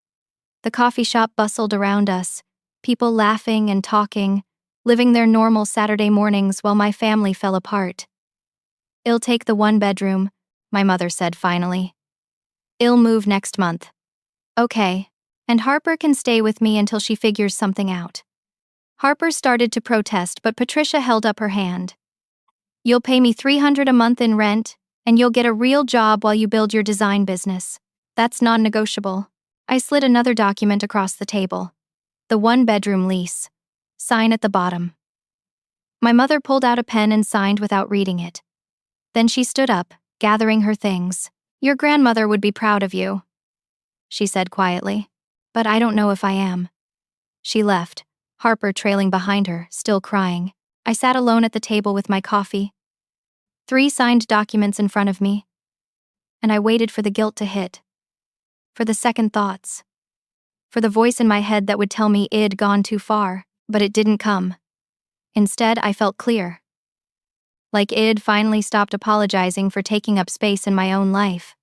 The coffee shop bustled around us, people laughing and talking, living their normal Saturday mornings while my family fell apart. I'll take the one-bedroom, my mother said finally. I'll move next month. Okay, and Harper can stay with me until she figures something out. Harper started to protest, but Patricia held up her hand. You'll pay me $300 a month in rent, and you'll get a real job while you build your design business. That's non-negotiable. I slid another document across the table. The one-bedroom lease. Sign at the bottom. My mother pulled out a pen and signed without reading it. Then she stood up, gathering her things. Your grandmother would be proud of you, she said quietly. But I don't know if I am. She left, Harper trailing behind her, still crying. I sat alone at the table with my coffee. 3 signed documents in front of me. And I waited for the guilt to hit. For the second thoughts. For the voice in my head that would tell me I'd gone too far, but it didn't come. Instead, I felt clear. Like I'd finally stopped apologizing for taking up space in my own life.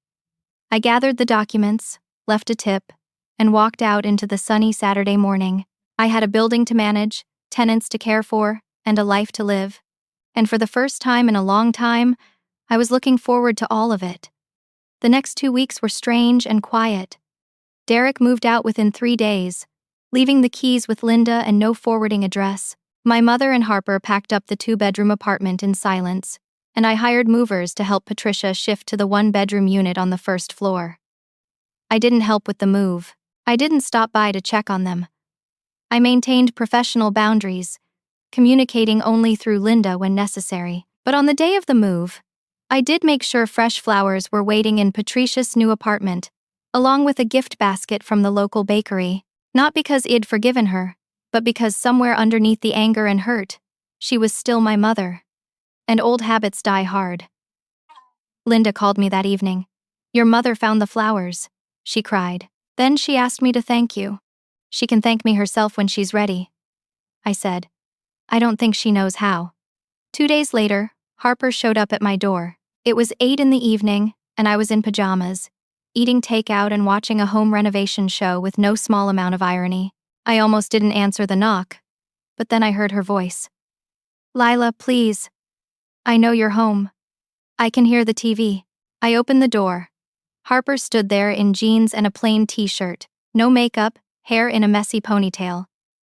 I gathered the documents, left a tip, and walked out into the sunny Saturday morning. I had a building to manage, tenants to care for, and a life to live. And for the first time in a long time, I was looking forward to all of it. The next 2 weeks were strange and quiet. Derek moved out within 3 days, leaving the keys with Linda and no forwarding address. My mother and Harper packed up the 2-bedroom apartment in silence, and I hired movers to help Patricia shift to the 1-bedroom unit on the first floor. I didn't help with the move. I didn't stop by to check on them. I maintained professional boundaries, communicating only through Linda when necessary. But on the day of the move, I did make sure fresh flowers were waiting in Patricia's new apartment, along with a gift basket from the local bakery. Not because I'd forgiven her, but because somewhere underneath the anger and hurt, she was still my mother. And old habits die hard. Linda called me that evening. Your mother found the flowers, she cried. Then she asked me to thank you. She can thank me herself when she's ready. I said. I don't think she knows how. 2 days later, Harper showed up at my door. It was 8 in the evening, and I was in pajamas, eating takeout and watching a home renovation show with no small amount of irony. I almost didn't answer the knock, but then I heard her voice. Lila, please. I know you're home. I can hear the TV. I opened the door. Harper stood there in jeans and a plain t-shirt, no makeup, hair in a messy ponytail.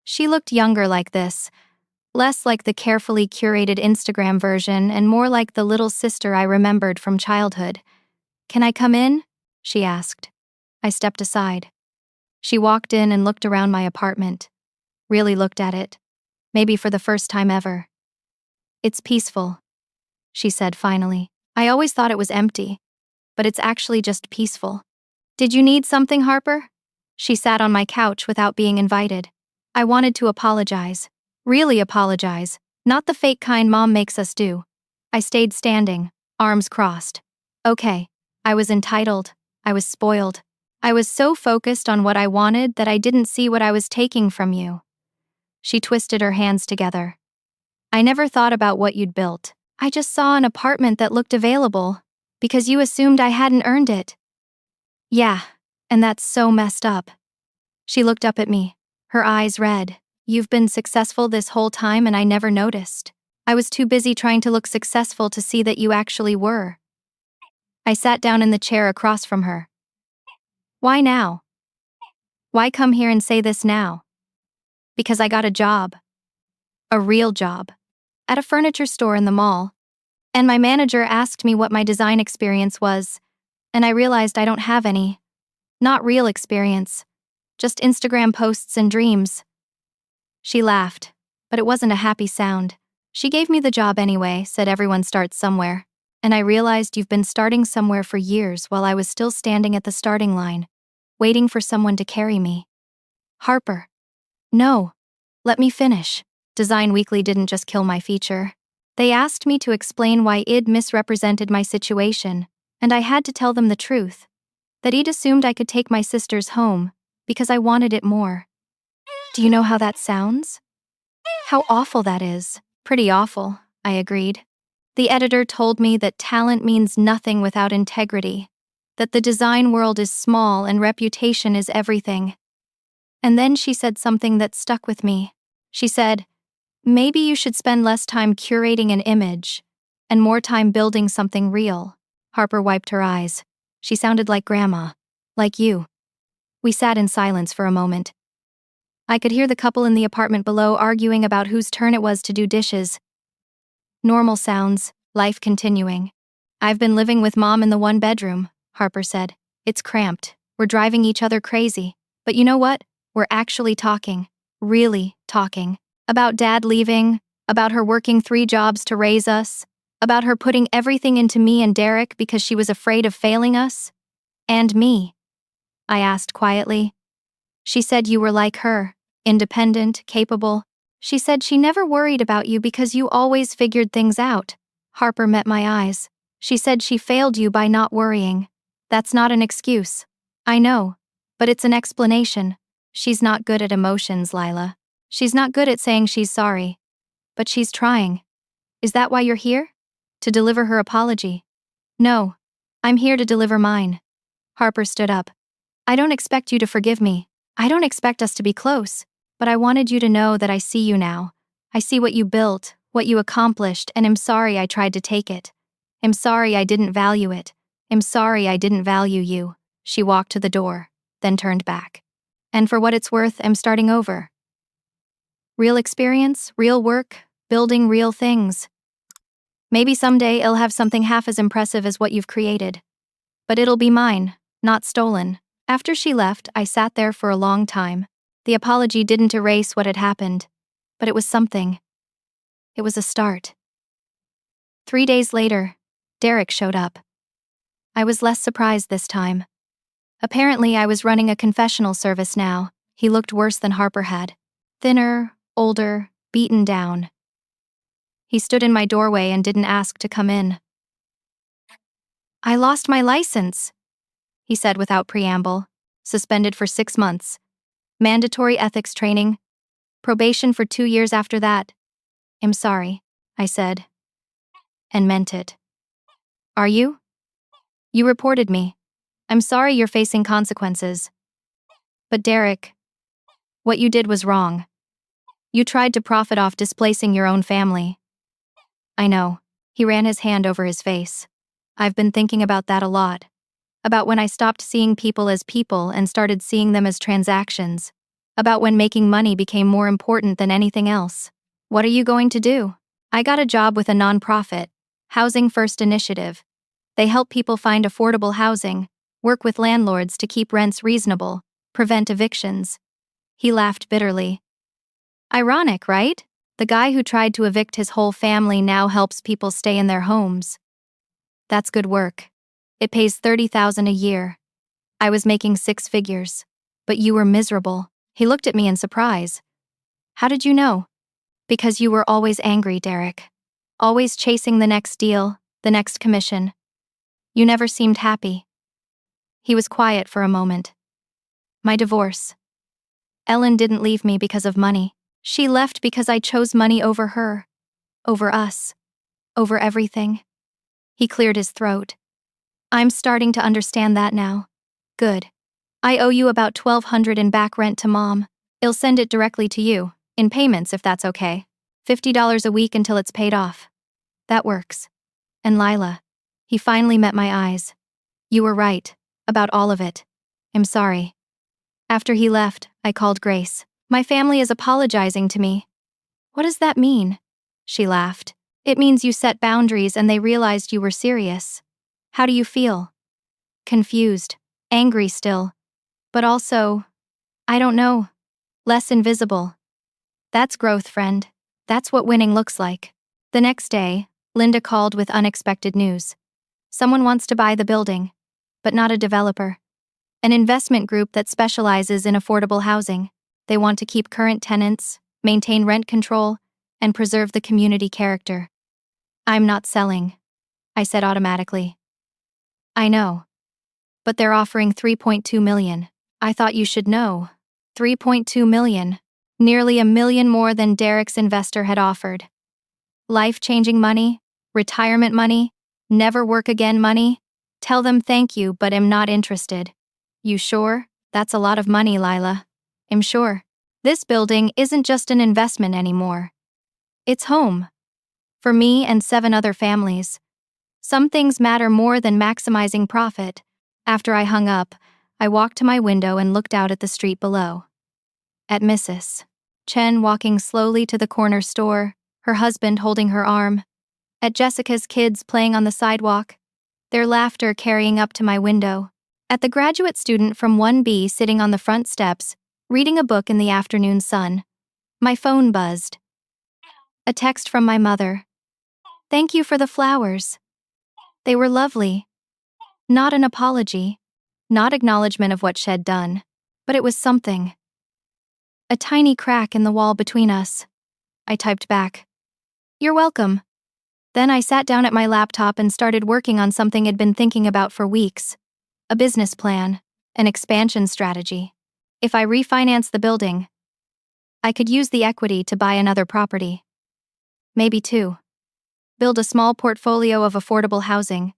She looked younger like this, less like the carefully curated Instagram version and more like the little sister I remembered from childhood. "Can I come in?" she asked. I stepped aside. She walked in and looked around my apartment. Really looked at it. Maybe for the first time ever. "It's peaceful," she said finally. "I always thought it was empty, but it's actually just peaceful." "Did you need something, Harper?" She sat on my couch without being invited. I wanted to apologize. Really apologize, not the fake kind Mom makes us do. I stayed standing, arms crossed. Okay, I was entitled. I was spoiled. I was so focused on what I wanted that I didn't see what I was taking from you. She twisted her hands together. "I never thought about what you'd built. I just saw an apartment that looked available, because you assumed I hadn't earned it." "Yeah, and that's so messed up." She looked up at me, her eyes red. "You've been successful this whole time and I never noticed. I was too busy trying to look successful to see that you actually were." I sat down in the chair across from her. "Why now? Why come here and say this now?" "Because I got a job. A real job. At a furniture store in the mall. And my manager asked me what my design experience was, and I realized I don't have any. Not real experience. Just Instagram posts and dreams." She laughed, but it wasn't a happy sound. "She gave me the job anyway, said everyone starts somewhere. And I realized you've been starting somewhere for years while I was still standing at the starting line, waiting for someone to carry me." "Harper." "No. Let me finish." Design Weekly didn't just kill my feature. They asked me to explain why Id misrepresented my situation, and I had to tell them the truth. That Id assumed I could take my sister's home, because I wanted it more. Do you know how that sounds? How awful that is. Pretty awful, I agreed. The editor told me that talent means nothing without integrity, that the design world is small and reputation is everything. And then she said something that stuck with me. She said, "Maybe you should spend less time curating an image and more time building something real." Harper wiped her eyes. She sounded like Grandma. "Like you." We sat in silence for a moment. I could hear the couple in the apartment below arguing about whose turn it was to do dishes. Normal sounds, life continuing. "I've been living with Mom in the one bedroom," Harper said. "It's cramped. We're driving each other crazy. But you know what? We're actually talking. Really talking. About Dad leaving, about her working 3 jobs to raise us, about her putting everything into me and Derek because she was afraid of failing us. And me." I asked quietly. "She said you were like her, independent, capable. She said she never worried about you because you always figured things out." Harper met my eyes. "She said she failed you by not worrying. That's not an excuse." "I know, but it's an explanation. She's not good at emotions, Lila. She's not good at saying she's sorry. But she's trying. Is that why you're here? To deliver her apology?" "No. I'm here to deliver mine." Harper stood up. "I don't expect you to forgive me. I don't expect us to be close. But I wanted you to know that I see you now. I see what you built, what you accomplished, and am sorry I tried to take it. Am sorry I didn't value it. Am sorry I didn't value you." She walked to the door, then turned back. "And for what it's worth, I'm starting over. Real experience, real work, building real things. Maybe someday I'll have something half as impressive as what you've created. But it'll be mine, not stolen." After she left, I sat there for a long time. The apology didn't erase what had happened, but it was something. It was a start. 3 days later, Derek showed up. I was less surprised this time. Apparently, I was running a confessional service now. He looked worse than Harper had. Thinner, older, beaten down. He stood in my doorway and didn't ask to come in. "I lost my license," he said without preamble. "Suspended for 6 months. Mandatory ethics training. Probation for 2 years after that." "I'm sorry," I said. And meant it. "Are you? You reported me. I'm sorry you're facing consequences. But Derek, what you did was wrong. You tried to profit off displacing your own family. I know. He ran his hand over his face. I've been thinking about that a lot. About when I stopped seeing people as people and started seeing them as transactions. About when making money became more important than anything else. What are you going to do? I got a job with a nonprofit, Housing First Initiative. They help people find affordable housing, work with landlords to keep rents reasonable, prevent evictions. He laughed bitterly. Ironic, right? The guy who tried to evict his whole family now helps people stay in their homes. That's good work. It pays $30,000 a year. I was making 6 figures. But you were miserable. He looked at me in surprise. How did you know? Because you were always angry, Derek. Always chasing the next deal, the next commission. You never seemed happy. He was quiet for a moment. My divorce. Ellen didn't leave me because of money. She left because I chose money over her. Over us. Over everything. He cleared his throat. I'm starting to understand that now. Good. I owe you about $1,200 in back rent to Mom. I'll send it directly to you, in payments if that's okay. $50 a week until it's paid off. That works. And Lila. He finally met my eyes. You were right. About all of it. I'm sorry. After he left, I called Grace. My family is apologizing to me. What does that mean? She laughed. It means you set boundaries and they realized you were serious. How do you feel? Confused. Angry still. But also, I don't know. Less invisible. That's growth, friend. That's what winning looks like. The next day, Linda called with unexpected news. Someone wants to buy the building, but not a developer. An investment group that specializes in affordable housing. They want to keep current tenants, maintain rent control, and preserve the community character. I'm not selling, I said automatically. I know. But they're offering $3.2 million. I thought you should know. $3.2 million. Nearly $1 million more than Derek's investor had offered. Life-changing money, retirement money, never work again money. Tell them thank you, but am not interested. You sure? That's a lot of money, Lila. I'm sure. This building isn't just an investment anymore. It's home. For me and 7 other families. Some things matter more than maximizing profit. After I hung up, I walked to my window and looked out at the street below. At Mrs. Chen walking slowly to the corner store, her husband holding her arm. At Jessica's kids playing on the sidewalk, their laughter carrying up to my window. At the graduate student from 1B sitting on the front steps, reading a book in the afternoon sun. My phone buzzed. A text from my mother. Thank you for the flowers. They were lovely. Not an apology. Not acknowledgement of what she'd done. But it was something. A tiny crack in the wall between us. I typed back. You're welcome. Then I sat down at my laptop and started working on something I'd been thinking about for weeks. A business plan. An expansion strategy. If I refinance the building, I could use the equity to buy another property. Maybe 2. Build a small portfolio of affordable housing.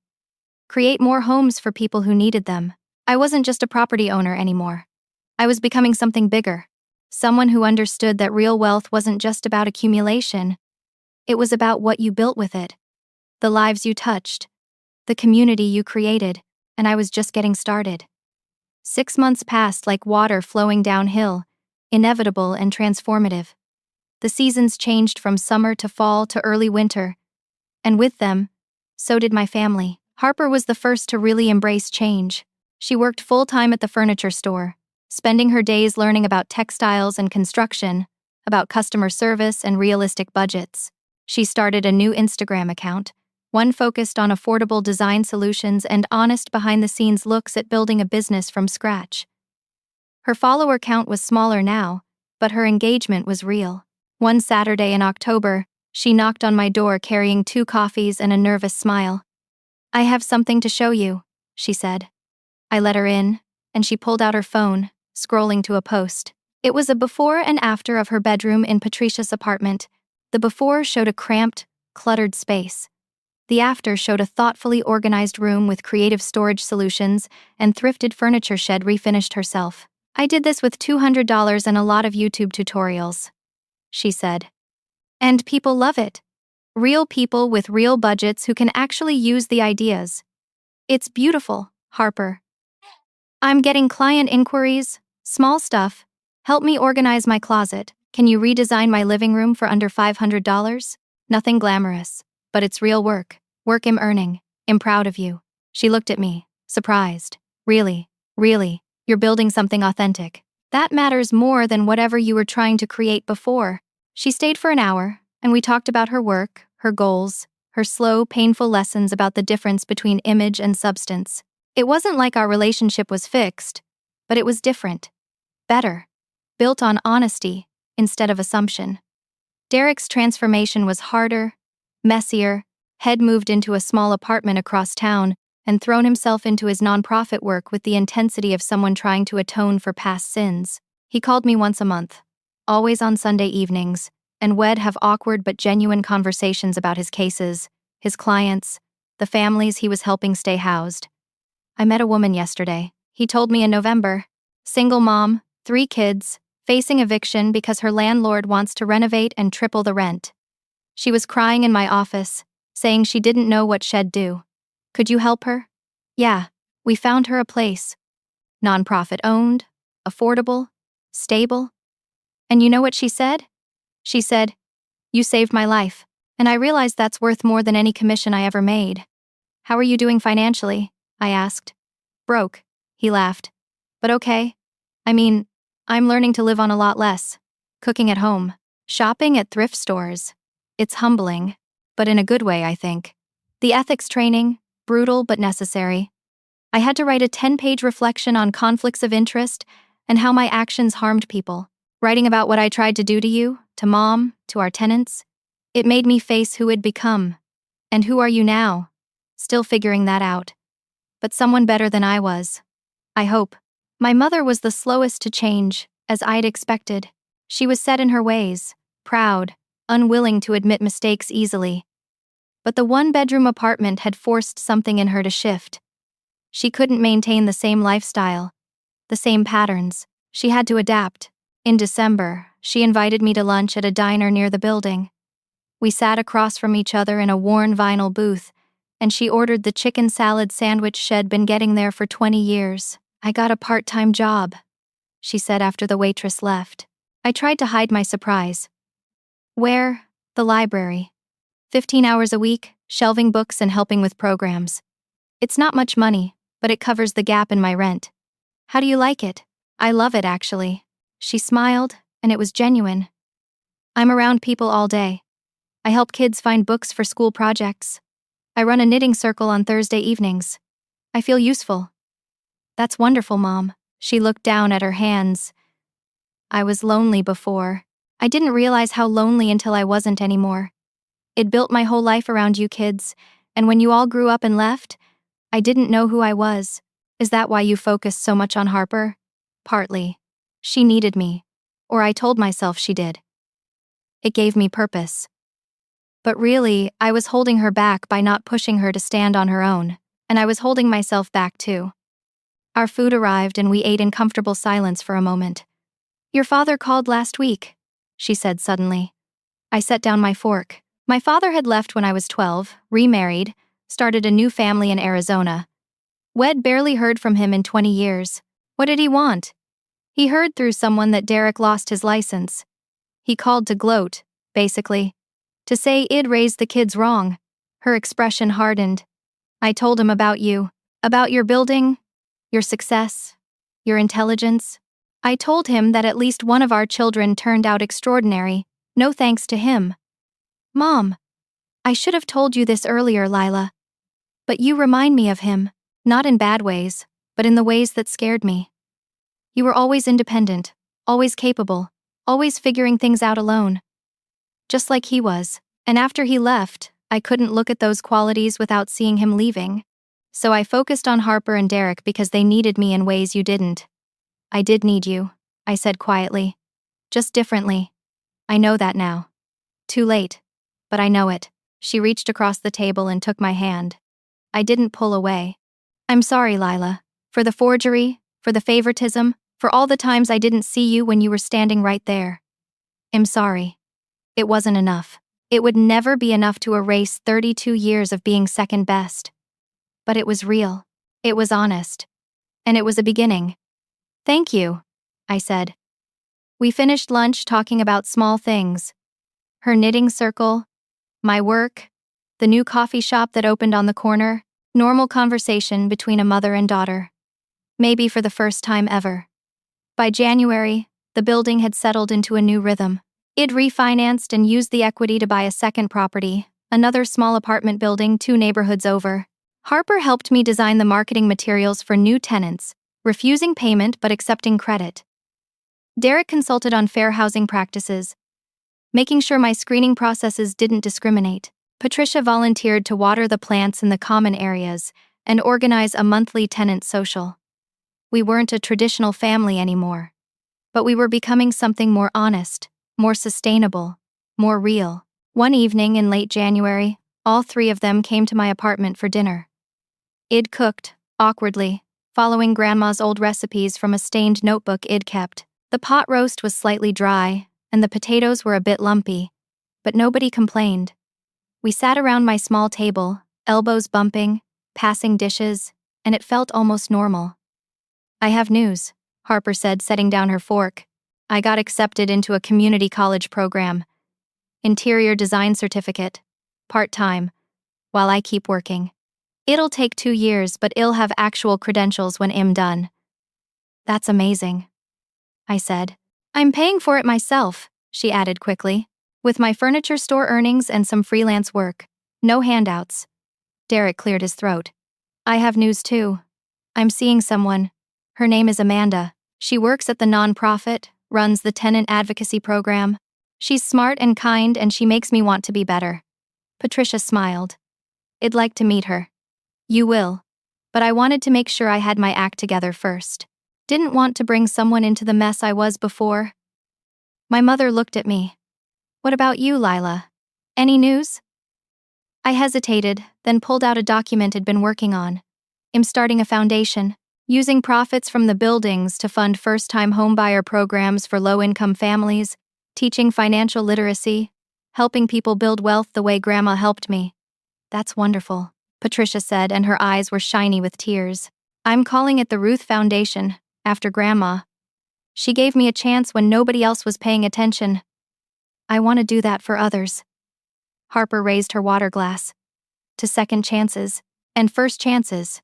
Create more homes for people who needed them. I wasn't just a property owner anymore. I was becoming something bigger. Someone who understood that real wealth wasn't just about accumulation. It was about what you built with it. The lives you touched. The community you created. And I was just getting started. 6 months passed like water flowing downhill, inevitable and transformative. The seasons changed from summer to fall to early winter. And with them, so did my family. Harper was the first to really embrace change. She worked full-time at the furniture store, spending her days learning about textiles and construction, about customer service and realistic budgets. She started a new Instagram account, one focused on affordable design solutions and honest behind-the-scenes looks at building a business from scratch. Her follower count was smaller now, but her engagement was real. One Saturday in October, she knocked on my door carrying 2 coffees and a nervous smile. I have something to show you, she said. I let her in, and she pulled out her phone, scrolling to a post. It was a before and after of her bedroom in Patricia's apartment. The before showed a cramped, cluttered space. The after showed a thoughtfully organized room with creative storage solutions and thrifted furniture shed refinished herself. I did this with $200 and a lot of YouTube tutorials, she said. And people love it. Real people with real budgets who can actually use the ideas. It's beautiful, Harper. I'm getting client inquiries, small stuff. Help me organize my closet. Can you redesign my living room for under $500? Nothing glamorous, but it's real work. Work I'm earning. I'm proud of you. She looked at me, surprised. Really, really, you're building something authentic. That matters more than whatever you were trying to create before. She stayed for an hour, and we talked about her work, her goals, her slow, painful lessons about the difference between image and substance. It wasn't like our relationship was fixed, but it was different. Better. Built on honesty instead of assumption. Derek's transformation was harder, messier. Head moved into a small apartment across town and thrown himself into his nonprofit work with the intensity of someone trying to atone for past sins. He called me once a month, always on Sunday evenings, and we'd have awkward but genuine conversations about his cases, his clients, the families he was helping stay housed. I met a woman yesterday, he told me in November. Single mom, 3 kids, facing eviction because her landlord wants to renovate and triple the rent. She was crying in my office, saying she didn't know what she'd do. Could you help her? Yeah, we found her a place. Nonprofit owned, affordable, stable. And you know what she said? She said, "You saved my life." And I realized that's worth more than any commission I ever made. How are you doing financially? I asked. Broke, he laughed. But okay. I mean, I'm learning to live on a lot less. Cooking at home, shopping at thrift stores. It's humbling, but in a good way, I think. The ethics training, brutal but necessary. I had to write a 10-page reflection on conflicts of interest and how my actions harmed people. Writing about what I tried to do to you, to Mom, to our tenants. It made me face who I'd become. And who are you now? Still figuring that out. But someone better than I was. I hope. My mother was the slowest to change, as I'd expected. She was set in her ways, proud, unwilling to admit mistakes easily. But the 1-bedroom apartment had forced something in her to shift. She couldn't maintain the same lifestyle, the same patterns. She had to adapt. In December, she invited me to lunch at a diner near the building. We sat across from each other in a worn vinyl booth, and she ordered the chicken salad sandwich she'd been getting there for 20 years. I got a part-time job, she said after the waitress left. I tried to hide my surprise. Where? The library. 15 hours a week, shelving books and helping with programs. It's not much money, but it covers the gap in my rent. How do you like it? I love it, actually. She smiled, and it was genuine. I'm around people all day. I help kids find books for school projects. I run a knitting circle on Thursday evenings. I feel useful. That's wonderful, Mom. She looked down at her hands. I was lonely before. I didn't realize how lonely until I wasn't anymore. It built my whole life around you kids, and when you all grew up and left, I didn't know who I was. Is that why you focused so much on Harper? Partly. She needed me. Or I told myself she did. It gave me purpose. But really, I was holding her back by not pushing her to stand on her own, and I was holding myself back too. Our food arrived and we ate in comfortable silence for a moment. Your father called last week, she said suddenly. I set down my fork. My father had left when I was 12, remarried, started a new family in Arizona. We'd barely heard from him in 20 years. What did he want? He heard through someone that Derek lost his license. He called to gloat, basically. To say I'd raised the kids wrong. Her expression hardened. I told him about you, about your building, your success, your intelligence. I told him that at least one of our children turned out extraordinary, no thanks to him. Mom, I should have told you this earlier, Lila. But you remind me of him, not in bad ways, but in the ways that scared me. You were always independent, always capable, always figuring things out alone. Just like he was, and after he left, I couldn't look at those qualities without seeing him leaving. So I focused on Harper and Derek because they needed me in ways you didn't. I did need you, I said quietly. Just differently. I know that now. Too late. But I know it. She reached across the table and took my hand. I didn't pull away. I'm sorry, Lila. For the forgery, for the favoritism, for all the times I didn't see you when you were standing right there. I'm sorry. It wasn't enough. It would never be enough to erase 32 years of being second best. But it was real. It was honest. And it was a beginning. "Thank you," I said. We finished lunch talking about small things. Her knitting circle, my work, the new coffee shop that opened on the corner, normal conversation between a mother and daughter. Maybe for the first time ever. By January, the building had settled into a new rhythm. It refinanced and used the equity to buy a second property, another small apartment building 2 neighborhoods over. Harper helped me design the marketing materials for new tenants, refusing payment but accepting credit. Derek consulted on fair housing practices, making sure my screening processes didn't discriminate. Patricia volunteered to water the plants in the common areas and organize a monthly tenant social. We weren't a traditional family anymore, but we were becoming something more honest, more sustainable, more real. One evening in late January, all 3 of them came to my apartment for dinner. Id cooked, awkwardly, following Grandma's old recipes from a stained notebook Id kept. The pot roast was slightly dry, and the potatoes were a bit lumpy, but nobody complained. We sat around my small table, elbows bumping, passing dishes, and it felt almost normal. "I have news," Harper said, setting down her fork. "I got accepted into a community college program. Interior design certificate. Part-time. While I keep working. It'll take 2 years, but I'll have actual credentials when I'm done." "That's amazing," I said. "I'm paying for it myself," she added quickly. "With my furniture store earnings and some freelance work. No handouts." Derek cleared his throat. "I have news too. I'm seeing someone. Her name is Amanda. She works at the nonprofit, runs the tenant advocacy program. She's smart and kind, and she makes me want to be better." Patricia smiled. "I'd like to meet her." "You will. But I wanted to make sure I had my act together first. Didn't want to bring someone into the mess I was before." My mother looked at me. "What about you, Lila? Any news?" I hesitated, then pulled out a document I'd been working on. "I'm starting a foundation, using profits from the buildings to fund first-time homebuyer programs for low-income families, teaching financial literacy, helping people build wealth the way Grandma helped me." "That's wonderful," Patricia said, and her eyes were shiny with tears. "I'm calling it the Ruth Foundation, after Grandma. She gave me a chance when nobody else was paying attention. I want to do that for others." Harper raised her water glass. "To second chances, and first chances,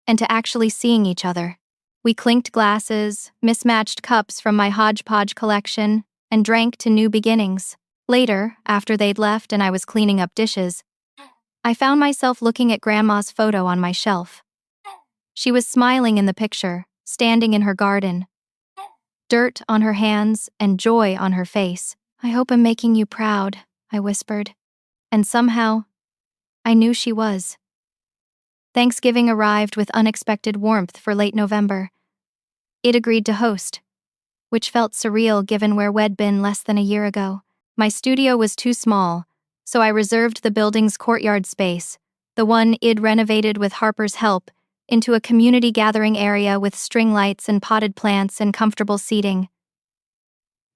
and to actually seeing each other." We clinked glasses, mismatched cups from my hodgepodge collection, and drank to new beginnings. Later, after they'd left and I was cleaning up dishes, I found myself looking at Grandma's photo on my shelf. She was smiling in the picture, standing in her garden. Dirt on her hands and joy on her face. "I hope I'm making you proud," I whispered. And somehow, I knew she was. Thanksgiving arrived with unexpected warmth for late November. It agreed to host, which felt surreal given where we'd been less than a year ago. My studio was too small, so I reserved the building's courtyard space, the one I'd renovated with Harper's help, into a community gathering area with string lights and potted plants and comfortable seating.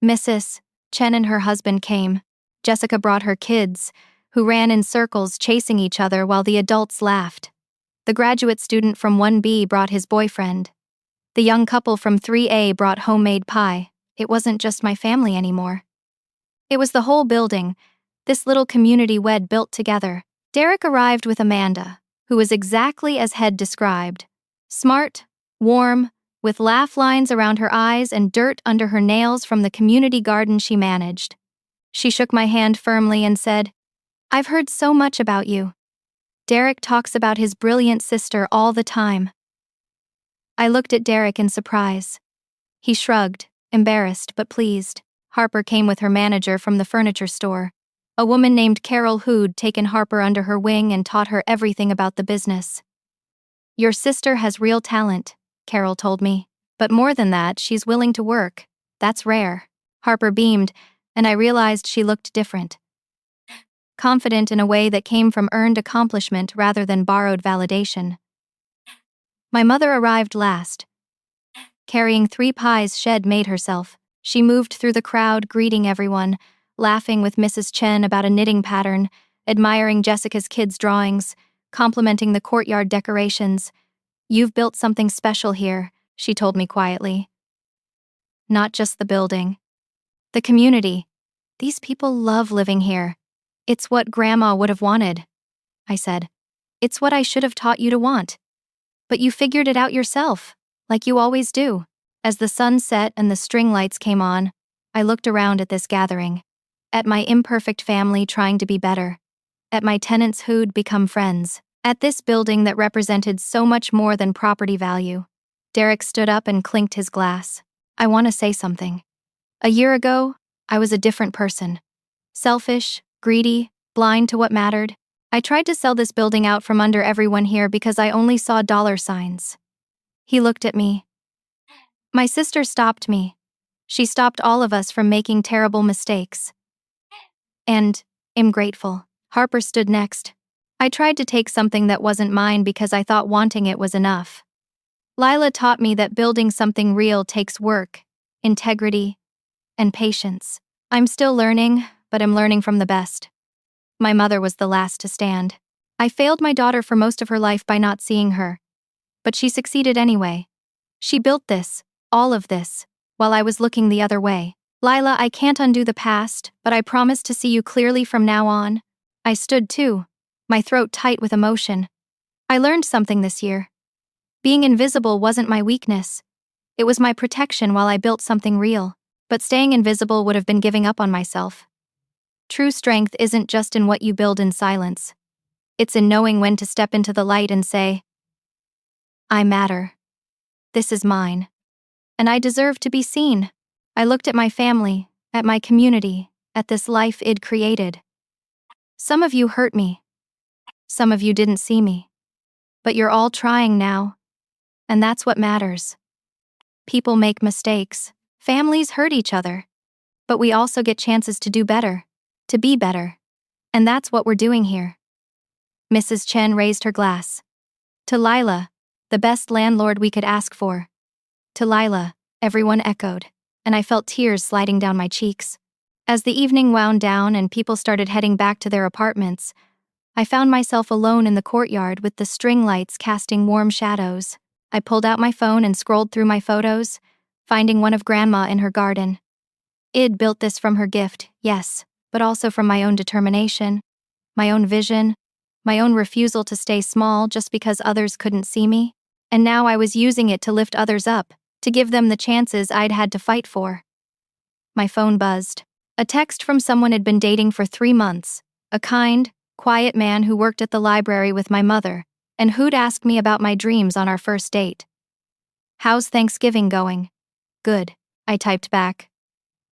Mrs. Chen and her husband came. Jessica brought her kids, who ran in circles chasing each other while the adults laughed. The graduate student from 1B brought his boyfriend. The young couple from 3A brought homemade pie. It wasn't just my family anymore. It was the whole building, this little community we'd built together. Derek arrived with Amanda, who was exactly as had described. Smart, warm, with laugh lines around her eyes and dirt under her nails from the community garden she managed. She shook my hand firmly and said, "I've heard so much about you. Derek talks about his brilliant sister all the time." I looked at Derek in surprise. He shrugged, embarrassed but pleased. Harper came with her manager from the furniture store, a woman named Carol who'd taken Harper under her wing and taught her everything about the business. "Your sister has real talent," Carol told me. "But more than that, she's willing to work. That's rare." Harper beamed, and I realized she looked different. Confident in a way that came from earned accomplishment rather than borrowed validation. My mother arrived last. Carrying 3 pies she'd made herself, she moved through the crowd greeting everyone, laughing with Mrs. Chen about a knitting pattern, admiring Jessica's kids' drawings, complimenting the courtyard decorations. "You've built something special here," she told me quietly. "Not just the building. The community. These people love living here. It's what Grandma would have wanted," I said. "It's what I should have taught you to want. But you figured it out yourself, like you always do." As the sun set and the string lights came on, I looked around at this gathering. At my imperfect family trying to be better. At my tenants who'd become friends. At this building that represented so much more than property value. Derek stood up and clinked his glass. "I want to say something. A year ago, I was a different person. Selfish, greedy, blind to what mattered. I tried to sell this building out from under everyone here because I only saw dollar signs." He looked at me. "My sister stopped me. She stopped all of us from making terrible mistakes. And I'm grateful." Harper stood next. "I tried to take something that wasn't mine because I thought wanting it was enough. Lila taught me that building something real takes work, integrity, and patience. I'm still learning, but I'm learning from the best." My mother was the last to stand. "I failed my daughter for most of her life by not seeing her. But she succeeded anyway. She built this, all of this, while I was looking the other way. Lila, I can't undo the past, but I promise to see you clearly from now on." I stood too, my throat tight with emotion. I learned something this year. Being invisible wasn't my weakness. It was my protection while I built something real. But staying invisible would have been giving up on myself. True strength isn't just in what you build in silence. It's in knowing when to step into the light and say, "I matter. This is mine. And I deserve to be seen." I looked at my family, at my community, at this life I'd created. Some of you hurt me. Some of you didn't see me. But you're all trying now. And that's what matters. People make mistakes. Families hurt each other. But we also get chances to do better. To be better. And that's what we're doing here. Mrs. Chen raised her glass. "To Lila, the best landlord we could ask for." "To Lila," everyone echoed, and I felt tears sliding down my cheeks. As the evening wound down and people started heading back to their apartments, I found myself alone in the courtyard with the string lights casting warm shadows. I pulled out my phone and scrolled through my photos, finding one of Grandma in her garden. I'd built this from her gift, yes, but also from my own determination, my own vision, my own refusal to stay small just because others couldn't see me. And now I was using it to lift others up, to give them the chances I'd had to fight for. My phone buzzed. A text from someone I'd been dating for 3 months, a kind, quiet man who worked at the library with my mother, and who'd asked me about my dreams on our first date. "How's Thanksgiving going?" "Good," I typed back.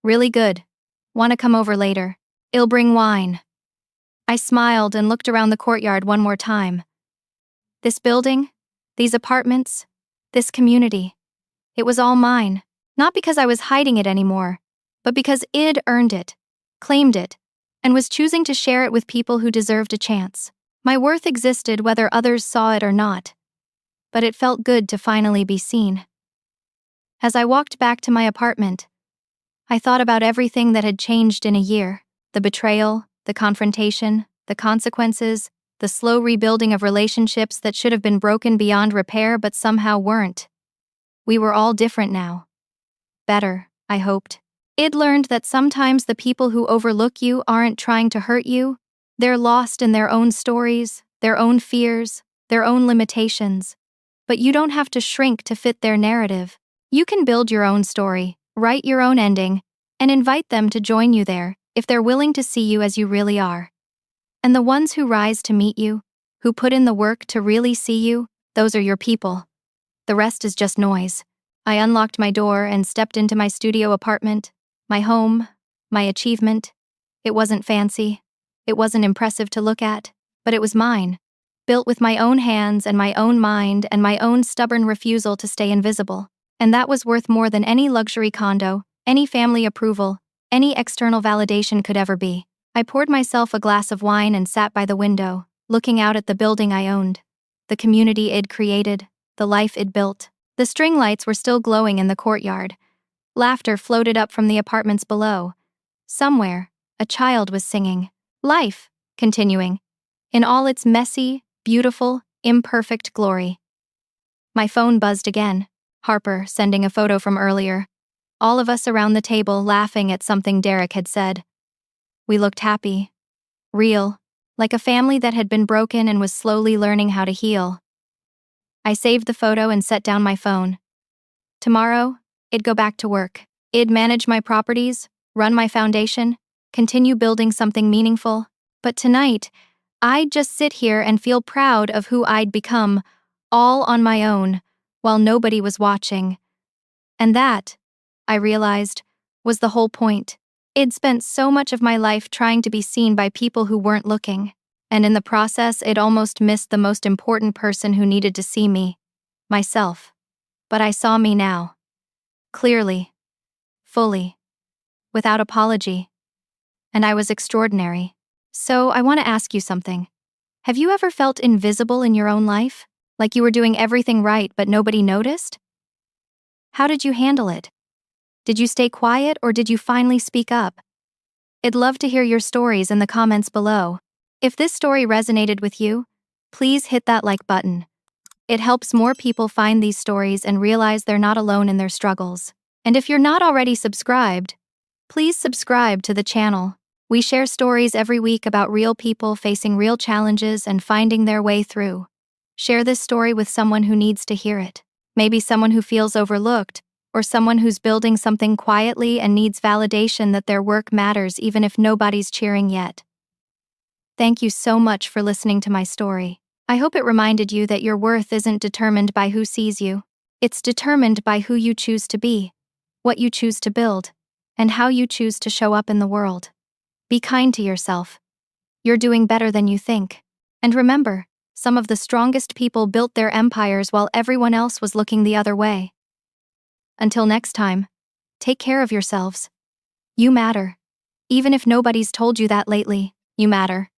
"Really good. Wanna come over later? I'll bring wine." I smiled and looked around the courtyard one more time. This building, these apartments, this community, it was all mine, not because I was hiding it anymore, but because I'd earned it, claimed it, and was choosing to share it with people who deserved a chance. My worth existed whether others saw it or not, but it felt good to finally be seen. As I walked back to my apartment, I thought about everything that had changed in a year: the betrayal, the confrontation, the consequences, the slow rebuilding of relationships that should have been broken beyond repair but somehow weren't. We were all different now. Better, I hoped. I'd learned that sometimes the people who overlook you aren't trying to hurt you. They're lost in their own stories, their own fears, their own limitations. But you don't have to shrink to fit their narrative. You can build your own story, write your own ending, and invite them to join you there, if they're willing to see you as you really are. And the ones who rise to meet you, who put in the work to really see you, those are your people. The rest is just noise. I unlocked my door and stepped into my studio apartment, my home, my achievement. It wasn't fancy. It wasn't impressive to look at, but it was mine. Built with my own hands and my own mind and my own stubborn refusal to stay invisible. And that was worth more than any luxury condo, any family approval, any external validation could ever be. I poured myself a glass of wine and sat by the window, looking out at the building I owned, the community I'd created, the life I'd built. The string lights were still glowing in the courtyard. Laughter floated up from the apartments below. Somewhere, A child was singing. Life, continuing. In all its messy, beautiful, imperfect glory. My phone buzzed again. Harper sending a photo from earlier. All of us around the table laughing at something Derek had said. We looked happy. Real. Like a family that had been broken and was slowly learning how to heal. I saved the photo and set down my phone. Tomorrow, I'd go back to work. I'd manage my properties, run my foundation, continue building something meaningful. But tonight, I'd just sit here and feel proud of who I'd become, all on my own, while nobody was watching. And that, I realized, was the whole point. I'd spent so much of my life trying to be seen by people who weren't looking, and in the process, I'd almost missed the most important person who needed to see me, myself. But I saw me now. Clearly. Fully. Without apology. And I was extraordinary. So I want to ask you something. Have you ever felt invisible in your own life? Like you were doing everything right but nobody noticed? How did you handle it? Did you stay quiet or did you finally speak up? I'd love to hear your stories in the comments below. If this story resonated with you, please hit that like button. It helps more people find these stories and realize they're not alone in their struggles. And if you're not already subscribed, please subscribe to the channel. We share stories every week about real people facing real challenges and finding their way through. Share this story with someone who needs to hear it. Maybe someone who feels overlooked, or someone who's building something quietly and needs validation that their work matters even if nobody's cheering yet. Thank you so much for listening to my story. I hope it reminded you that your worth isn't determined by who sees you. It's determined by who you choose to be, what you choose to build, and how you choose to show up in the world. Be kind to yourself. You're doing better than you think. And remember, some of the strongest people built their empires while everyone else was looking the other way. Until next time, take care of yourselves. You matter. Even if nobody's told you that lately, you matter.